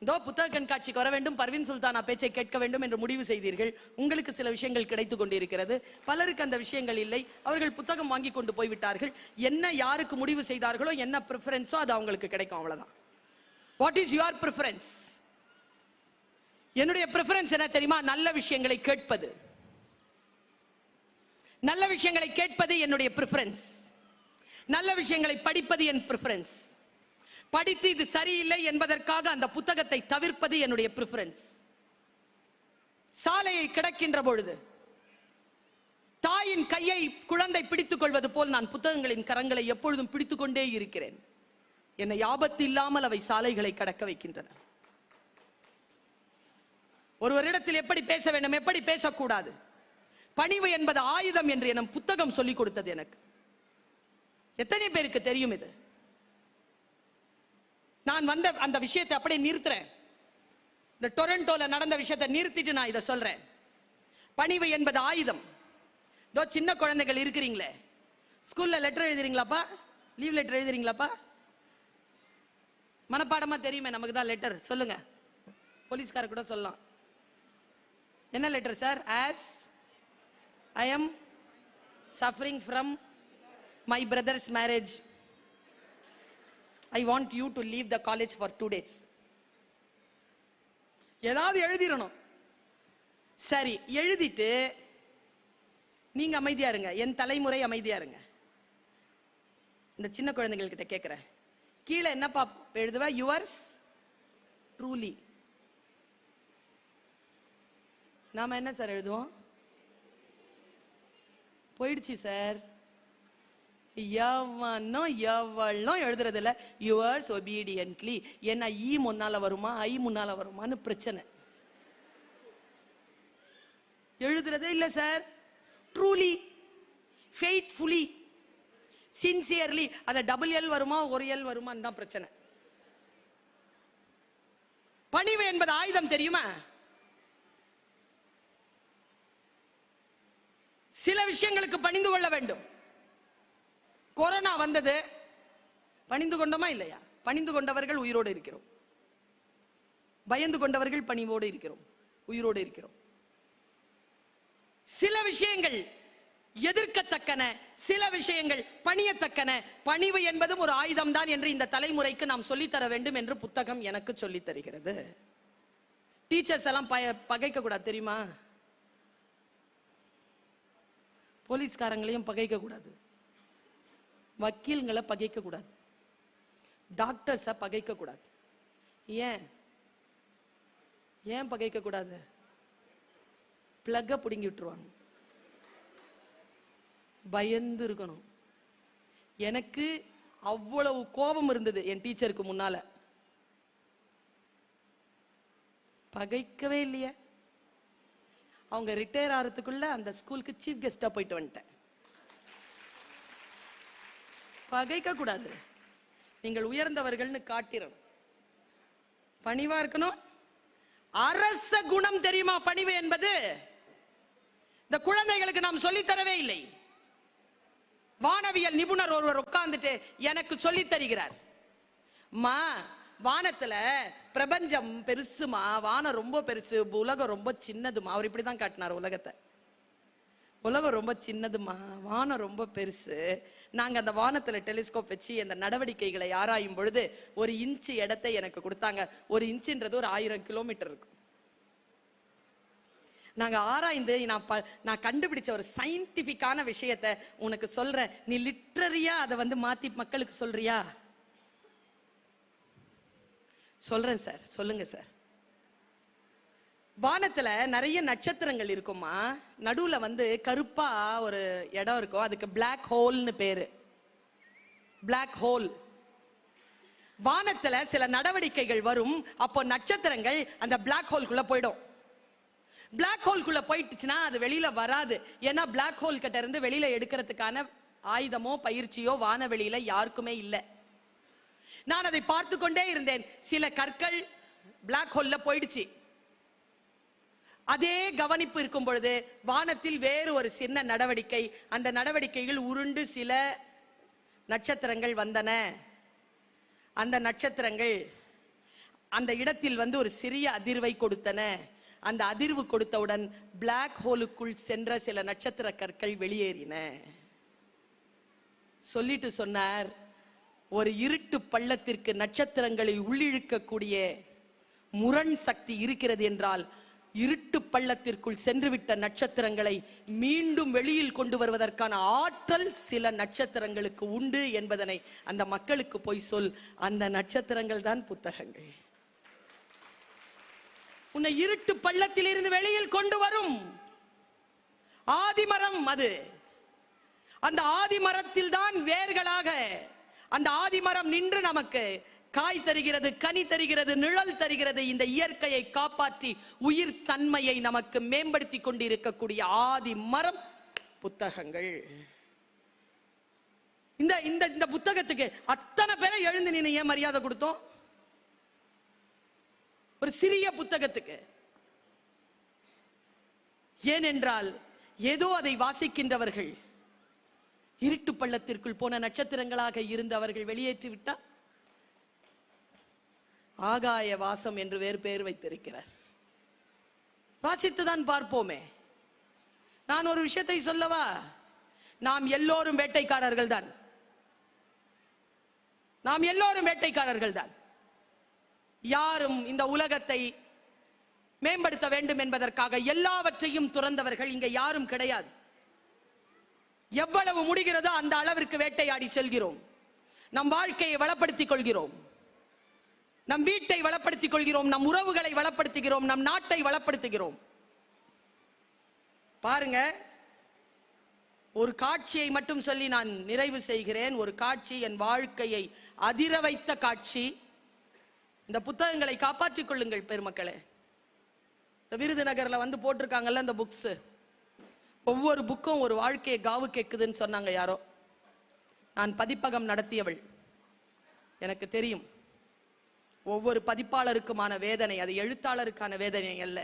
இதோ புத்தக கண்காட்சிக்கு வர வேண்டும், பர்வீன் சுல்தானா பேச்சை கேட்க வேண்டும் என்று முடிவு செய்தீர்கள். உங்களுக்கு சில விஷயங்கள் கிடைத்துக் கொண்டிருக்கிறது, பலருக்கு அந்த விஷயங்கள் இல்லை. அவர்கள் புத்தகம் வாங்கி கொண்டு போய்விட்டார்கள். என்ன யாருக்கு முடிவு செய்தார்களோ, என்ன ப்ரிஃபரன்ஸோ அது அவங்களுக்கு கிடைக்கும், அவ்வளவுதான். What is your preference? என்னுடைய ப்ரிஃபரன்ஸ் என்ன தெரியுமா? நல்ல விஷயங்களை கேட்பது. நல்ல விஷயங்களை கேட்பது என்னுடைய ப்ரிஃபரன்ஸ். நல்ல விஷயங்களை படிப்பது என் ப்ரிஃபரன்ஸ். படித்து இது சரியில்லை என்பதற்காக அந்த புத்தகத்தை தவிர்ப்பது என்னுடைய ப்ரிஃபரன்ஸ். சாலையை கிடக்கின்ற பொழுது தாயின் கையை குழந்தை பிடித்துக் கொள்வது போல் நான் புத்தகங்களின் கரங்களை எப்பொழுதும் பிடித்துக் கொண்டே இருக்கிறேன். என்னை ஆபத்து இல்லாமல் அவை சாலைகளை கடக்க வைக்கின்றன. ஒருவரிடத்தில் எப்படி பேச வேண்டும், எப்படி பேசக்கூடாது, பணிவு என்பது ஆயுதம் என்று என் புத்தகம் சொல்லிக் கொடுத்தது எனக்கு. எத்தனை பேருக்கு தெரியும் இது? நான் வந்த அந்த விஷயத்தை அப்படியே நிறுத்துறேன். இந்த டொரண்டோல நடந்த விஷயத்தை நிறுத்திட்டு நான் இதை சொல்றேன். பணிவு என்பது ஆயுதம். இதோ சின்ன குழந்தைகள் இருக்கிறீங்களே, ஸ்கூல்ல லெட்டர் எழுதுறீங்களாப்பா? லீவ் லெட்டர் எழுதுறீங்களாப்பா? மனப்பாடமா தெரியுமே நமக்கு தான் லெட்டர். சொல்லுங்க, போலீஸ்கார கூட சொல்லலாம். என்ன letter sir? As I am suffering from my brother's marriage, I want you to leave the college for 2 days. ஏதாவது எழுதிடணும். சரி, எழுதிட்டு நீங்க அமைதியா இருங்க, என் தலைமுறை அமைதியா இருங்க. இந்த சின்ன குழந்தைகள் கிட்ட கேட்கிறேன், கீழே என்னப்பா எழுதுவ? Yours truly. நாம என்ன சார் எழுதுவோம்? போயிடுச்சு சார். எவ்வளோ எழுதுறது இல்ல, யுவர்ஸ் ஒபீடியன்ட்லி. என்ன ஈ முன்னால வருமா, ஐ முன்னால வருமான்னு பிரச்சனை. எழுதுறதே இல்ல சார். Truly, faithfully, sincerely. அத டபுள் எல் வருமா, ஒரு எல் வருமான்னு தான் பிரச்சனை. பணிவு என்பது ஆயுதம் தெரியுமா? சில விஷயங்களுக்கு பணிந்து கொள்ள வேண்டும். கொரோனா வந்தது, பணிந்து கொண்டோமா இல்லையா? பணிந்து கொண்டவர்கள் உயிரோடு இருக்கிறோம். பயந்து கொண்டவர்கள் பணிவோடு இருக்கிறோம், உயிரோடு இருக்கிறோம். சில விஷயங்கள் எதிர்க்கத்தக்கன, சில விஷயங்கள் பணியத்தக்கன. பணிவு என்பதும் ஒரு ஆயுதம் தான் என்று இந்த தலைமுறைக்கு நாம் சொல்லித்தர வேண்டும் என்று புத்தகம் எனக்கு சொல்லித் தருகிறது. டீச்சர்ஸ் எல்லாம் பகைக்க கூடாது தெரியுமா? போலீஸ்காரங்களையும் பகைக்க கூடாது, வக்கீல்களை பகைக்க கூடாது, டாக்டர்ஸை பகைக்க கூடாது. ஏன் ஏன் பகைக்க கூடாது? பிளக்க பிடுங்கி விட்டுருவாங்க. பயந்து இருக்கணும். எனக்கு அவ்வளவு கோபம் இருந்தது என் டீச்சருக்கு முன்னால. பகைக்கவே இல்லையே. அவங்க ரிட்டையர் ஆகிறதுக்குள்ள அந்த ஸ்கூலுக்கு சீஃப் கெஸ்டா போயிட்டு வந்துட்டேன். பகைக்க கூடாது. நீங்கள் உயர்ந்தவர்கள்னு காட்டிடணும். பணிவா இருக்கணும். அரச குணம் தெரியுமா பணிவு என்பது? இந்த குழந்தைகளுக்கு நாம் சொல்லித் தரவே இல்லை. வானவியல் நிபுணர் ஒருவர் உட்கார்ந்துட்டு எனக்கு சொல்லித் தருகிறார். மா, வானத்துல பிரபஞ்சம் பெருசுமா, வானம் ரொம்ப பெருசு, உலகம் ரொம்ப சின்னதுமா. அவர் இப்படிதான் காட்டினார் உலகத்தை. உலகம் ரொம்ப சின்னதுமா, வானம் ரொம்ப பெருசு. நாங்க அந்த வானத்துல டெலிஸ்கோப் வச்சு அந்த நடவடிக்கைகளை ஆராயும் பொழுது 1 இன்ச்சு இடத்தை எனக்கு கொடுத்தாங்க. 1 இன்ச்சுன்றது ஒரு 1000 கிலோமீட்டர் இருக்கும். நாங்க ஆராய்ந்து நான் கண்டுபிடிச்ச ஒரு சயின்டிபிக்கான விஷயத்தை உனக்கு சொல்றேன். நீ லிட்டரியா அதை மாத்தி மக்களுக்கு சொல்றியா? சொல்றேன் சார். சொல்லுங்க சார். வானத்துல நிறைய நட்சத்திரங்கள் இருக்குமா. நடுவுல கருப்பா ஒரு இடம் இருக்கும். அதுக்கு பிளாக் ஹோல்னு பேரு. Black hole. வானத்துல சில நடவடிக்கைகள் வரும். அப்போ நட்சத்திரங்கள் அந்த பிளாக் ஹோல்குள்ள போயிடும். பிளாக் ஹோல்குள்ள போயிடுச்சுன்னா அது வெளியில வராது. ஏன்னா பிளாக் ஹோல் கிட்ட இருந்து வெளியில எடுக்கிறதுக்கான ஆயுதமோ பயிற்சியோ வானவெளியில யாருக்குமே இல்லை. நான் அதை பார்த்து கொண்டே இருந்தேன். சில கற்கள் பிளாக் ஹோல்ல போயிடுச்சு. அதே கவனிப்பு இருக்கும் பொழுது வானத்தில் வேறு ஒரு சின்ன நடவடிக்கை. அந்த நடவடிக்கைகள் உருண்டு சில நட்சத்திரங்கள் வந்தன. அந்த நட்சத்திரங்கள் அந்த இடத்தில் ஒரு சிறிய அதிர்வை கொடுத்தன. அந்த அதிர்வு கொடுத்தவுடன் பிளாக் ஹோலுக்குள் சென்ற சில நட்சத்திர கற்கள் வெளியேறின. சொல்லிட்டு சொன்னார், ஒரு இருட்டு பள்ளத்திற்கு நட்சத்திரங்களை உள்ளிழுக்கக்கூடிய முரண் சக்தி இருக்கிறது என்றால், இருட்டு பள்ளத்திற்குள் சென்றுவிட்ட நட்சத்திரங்களை மீண்டும் வெளியில் கொண்டு வருவதற்கான ஆற்றல் சில நட்சத்திரங்களுக்கு உண்டு என்பதனை அந்த மக்களுக்கு போய் சொல். அந்த நட்சத்திரங்கள் தான் புத்தகங்கள். உன்னை இருட்டு பள்ளத்தில் இருந்து வெளியில் கொண்டு வரும் ஆதிமரம் அது. அந்த ஆதிமரத்தில் தான் வேர்களாக அந்த ஆதிமரம் நின்று நமக்கு காய் தருகிறது, கனி தருகிறது, நிழல் தருகிறது. இந்த இயற்கையை காப்பாற்றி உயிர் தன்மையை நமக்கு மேம்படுத்தி கொண்டிருக்கக்கூடிய ஆதி மரம் புத்தகங்கள். இந்த இந்த இந்த புத்தகத்துக்கு அத்தனை பேரை எழுந்து நின்று ஏன் மரியாதை கொடுத்தோம்? ஒரு சிறிய புத்தகத்துக்கு. ஏனென்றால் ஏதோ அதை வாசிக்கின்றவர்கள் இருட்டு பள்ளத்திற்குள் போன நட்சத்திரங்களாக இருந்தவர்கள் வெளியேற்றி விட்டார். ஆகாய வாசம் என்று வேறு பெயர் வைத்திருக்கிறார். வாசித்துதான் பார்ப்போமே. நான் ஒரு விஷயத்தை சொல்லவா? நாம் எல்லோரும் வேட்டைக்காரர்கள் தான். நாம் எல்லோரும் வேட்டைக்காரர்கள் தான். யாரும் இந்த உலகத்தை மேம்படுத்த வேண்டும் என்பதற்காக எல்லாவற்றையும் துறந்தவர்கள் இங்க யாரும் கிடையாது. எவ்வளவு முடிகிறதோ அந்த அளவிற்கு வேட்டையாடி செல்கிறோம். நம் வாழ்க்கையை வளப்படுத்திக் கொள்கிறோம், நம் வீட்டை வளப்படுத்திக் கொள்கிறோம், நம் உறவுகளை வளப்படுத்துகிறோம், நம் நாட்டை வளப்படுத்துகிறோம். பாருங்க, ஒரு காட்சியை மட்டும் சொல்லி நான் நிறைவு செய்கிறேன். ஒரு காட்சி என் வாழ்க்கையை அதிர வைத்த காட்சி. இந்த புத்தகங்களை காப்பாற்றிக் கொள்ளுங்கள் பெருமக்களே. விருதுநகர்ல வந்து போட்டிருக்காங்கல்ல இந்த புக்ஸ், ஒவ்வொரு புக்கும் ஒரு வாழ்க்கையை காவு கேட்குதுன்னு சொன்னாங்க யாரோ. நான் பதிப்பகம் நடத்தியவள், எனக்கு தெரியும். ஒவ்வொரு பதிப்பாளருக்குமான வேதனை, அது எழுத்தாளருக்கான வேதனை அல்ல.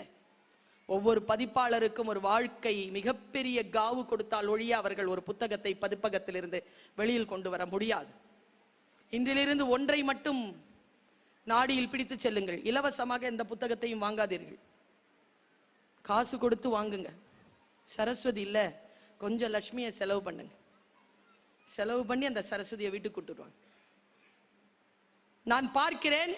ஒவ்வொரு பதிப்பாளருக்கும் ஒரு வாழ்க்கை மிகப்பெரிய காவு கொடுத்தால் ஒழிய அவர்கள் ஒரு புத்தகத்தை பதிப்பகத்திலிருந்து வெளியில் கொண்டு வர முடியாது. இன்றிலிருந்து ஒன்றை மட்டும் நாடியில் பிடித்து செல்லுங்கள். இலவசமாக எந்த புத்தகத்தையும் வாங்காதீர்கள், காசு கொடுத்து வாங்குங்க. சரஸ்வதி இல்ல, கொஞ்சம் லட்சுமியை செலவு பண்ணுங்க. செலவு பண்ணி அந்த சரஸ்வதியை வீட்டுக்கு கூட்டுருவாங்க. நான் பார்க்கிறேன்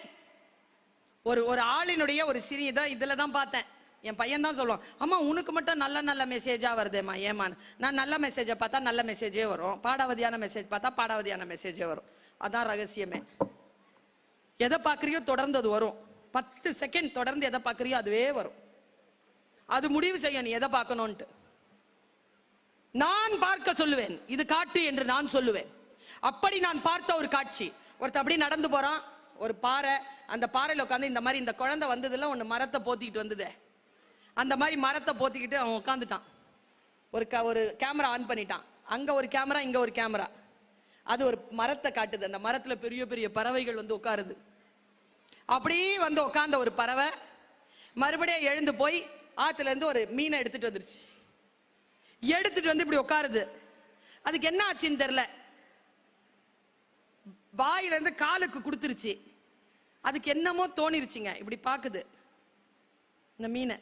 ஒரு ஆளினுடைய ஒரு சிறிய இதுல தான் பார்த்தேன். என் பையன் தான் சொல்லுவான், அம்மா உனக்கு மட்டும் நல்ல நல்ல மெசேஜா வருதேம்மா, ஏமா? நான் நல்ல மெசேஜை பார்த்தா நல்ல மெசேஜே வரும், பாடாவதியான மெசேஜ் பார்த்தா பாடாவதியான மெசேஜே வரும். அதான் ரகசியமே. எதை பார்க்குறியோ தொடர்ந்து அது வரும். 10 செகண்ட் தொடர்ந்து எதை பார்க்குறியோ அதுவே வரும். அது முடிவு செய்ய நீ எதை பார்க்கணும்ட்டு. நான் பார்க்க சொல்லுவேன், இது காட்டு என்று நான் சொல்லுவேன். அப்படி நான் பார்த்த ஒரு காட்சி. ஒருத்த அப்படி நடந்து போறான், ஒரு பாறை, அந்த பாறையில் உட்காந்து இந்த மாதிரி இந்த குழந்தை வந்ததுல ஒன்று மரத்தை போத்திக்கிட்டு வந்ததே, அந்த மாதிரி மரத்தை போத்திக்கிட்டு அவன் உட்காந்துட்டான். ஒரு கேமரா ஆன் பண்ணிட்டான். அங்க ஒரு கேமரா, இங்க ஒரு கேமரா. அது ஒரு மரத்தை காட்டுது. அந்த மரத்துல பெரிய பெரிய பறவைகள் வந்து உட்காருது. அப்படியே வந்து உட்கார்ந்த ஒரு பறவை மறுபடியும் எழுந்து போய் ஆத்துல இருந்து ஒரு மீனை எடுத்துட்டு வந்துருச்சு. எடுத்துட்டு வந்து இப்படி உட்காருது. அதுக்கு என்ன ஆச்சுன்னு தெரியல, வாயில இருந்து காலுக்கு கொடுத்துருச்சு. அதுக்கு என்னமோ தோணிருச்சுங்க, இப்படி பாக்குது இந்த மீனை.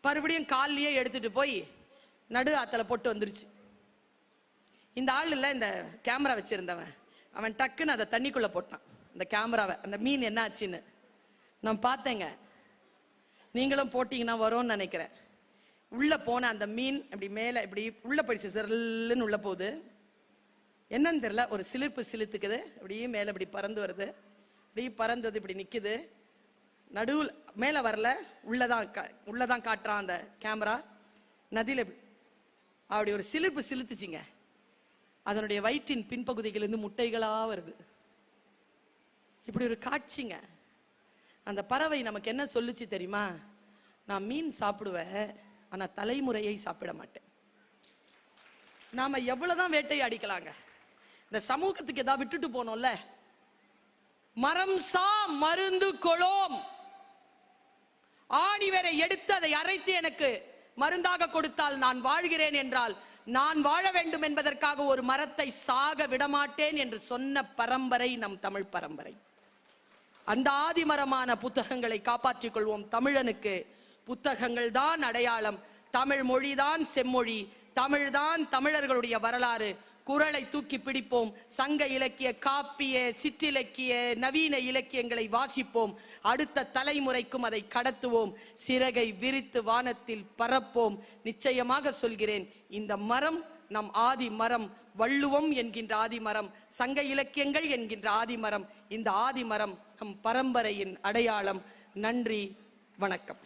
மறுபடியும் காலிலேயே எடுத்துட்டு போய் நடு ஆத்துல போட்டு வந்துருச்சு. இந்த ஆள் இல்ல, இந்த கேமரா வச்சிருந்தவன், அவன் டக்குன்னு அதை தண்ணிக்குள்ள போட்டான் இந்த கேமராவை. அந்த மீன் என்ன ஆச்சுன்னு நான் பார்த்தேங்க. நீங்களும் போட்டீங்கன்னா வரும்னு நினைக்கிறேன். உள்ள போன அந்த மீன் அப்படி மேல இப்படி உள்ள போயிடுச்சு, சிறல்லுன்னு உள்ள போகுது. என்னன்னு தெரியல, ஒரு சிலிர்ப்பு சிலுத்துக்குது. அப்படியே மேல இப்படி பறந்து வருது. அப்படியே பறந்தது இப்படி நிக்குது. நடுவில் மேல வரல, உள்ளதான் காட்டுறான் அந்த கேமரா. நதியில அப்படி ஒரு சிலிர்ப்பு சிலுத்துச்சிங்க. அதனுடைய வயிற்றின் பின்பகுதிகளிலிருந்து முட்டைகளா வருது. இப்படி ஒரு காட்சிங்க. அந்த பறவை நமக்கு என்ன சொல்லுச்சு தெரியுமா? நான் மீன் சாப்பிடுவேன், ஆனா தலைமுறையை சாப்பிட மாட்டேன். நாம எவ்வளவுதான் வேட்டை அடிக்கலாங்க, இந்த சமூகத்துக்கு ஏதாவது விட்டுட்டு போனோம்ல. மரம் சா மருந்து கொளோம், ஆணி வேரை எடுத்து அதை அரைத்து எனக்கு மருந்தாக கொடுத்தால் நான் வாழ்கிறேன் என்றால், நான் வாழ வேண்டும் என்பதற்காக ஒரு மரத்தை சாக விடமாட்டேன் என்று சொன்ன பரம்பரை நம் தமிழ் பரம்பரை. அந்த ஆதிமரமான புத்தகங்களை காப்பாற்றிக் கொள்வோம். தமிழனுக்கு புத்தகங்கள் தான் அடையாளம், தமிழ் மொழிதான் செம்மொழி, தமிழ்தான் தமிழர்களுடைய வரலாறு. குறளை தூக்கி பிடிப்போம். சங்க இலக்கிய, காப்பிய, சிற்றிலக்கிய, நவீன இலக்கியங்களை வாசிப்போம். அடுத்த தலைமுறைக்கும் அதை கடத்துவோம். சிறகை விரித்து வானத்தில் பறப்போம். நிச்சயமாக சொல்கிறேன், இந்த மரம் நம் ஆதி மரம். வள்ளுவம் என்கின்ற ஆதிமரம், சங்க இலக்கியங்கள் என்கின்ற ஆதிமரம். இந்த ஆதிமரம் நம் பரம்பரையின் அடையாளம். நன்றி, வணக்கம்.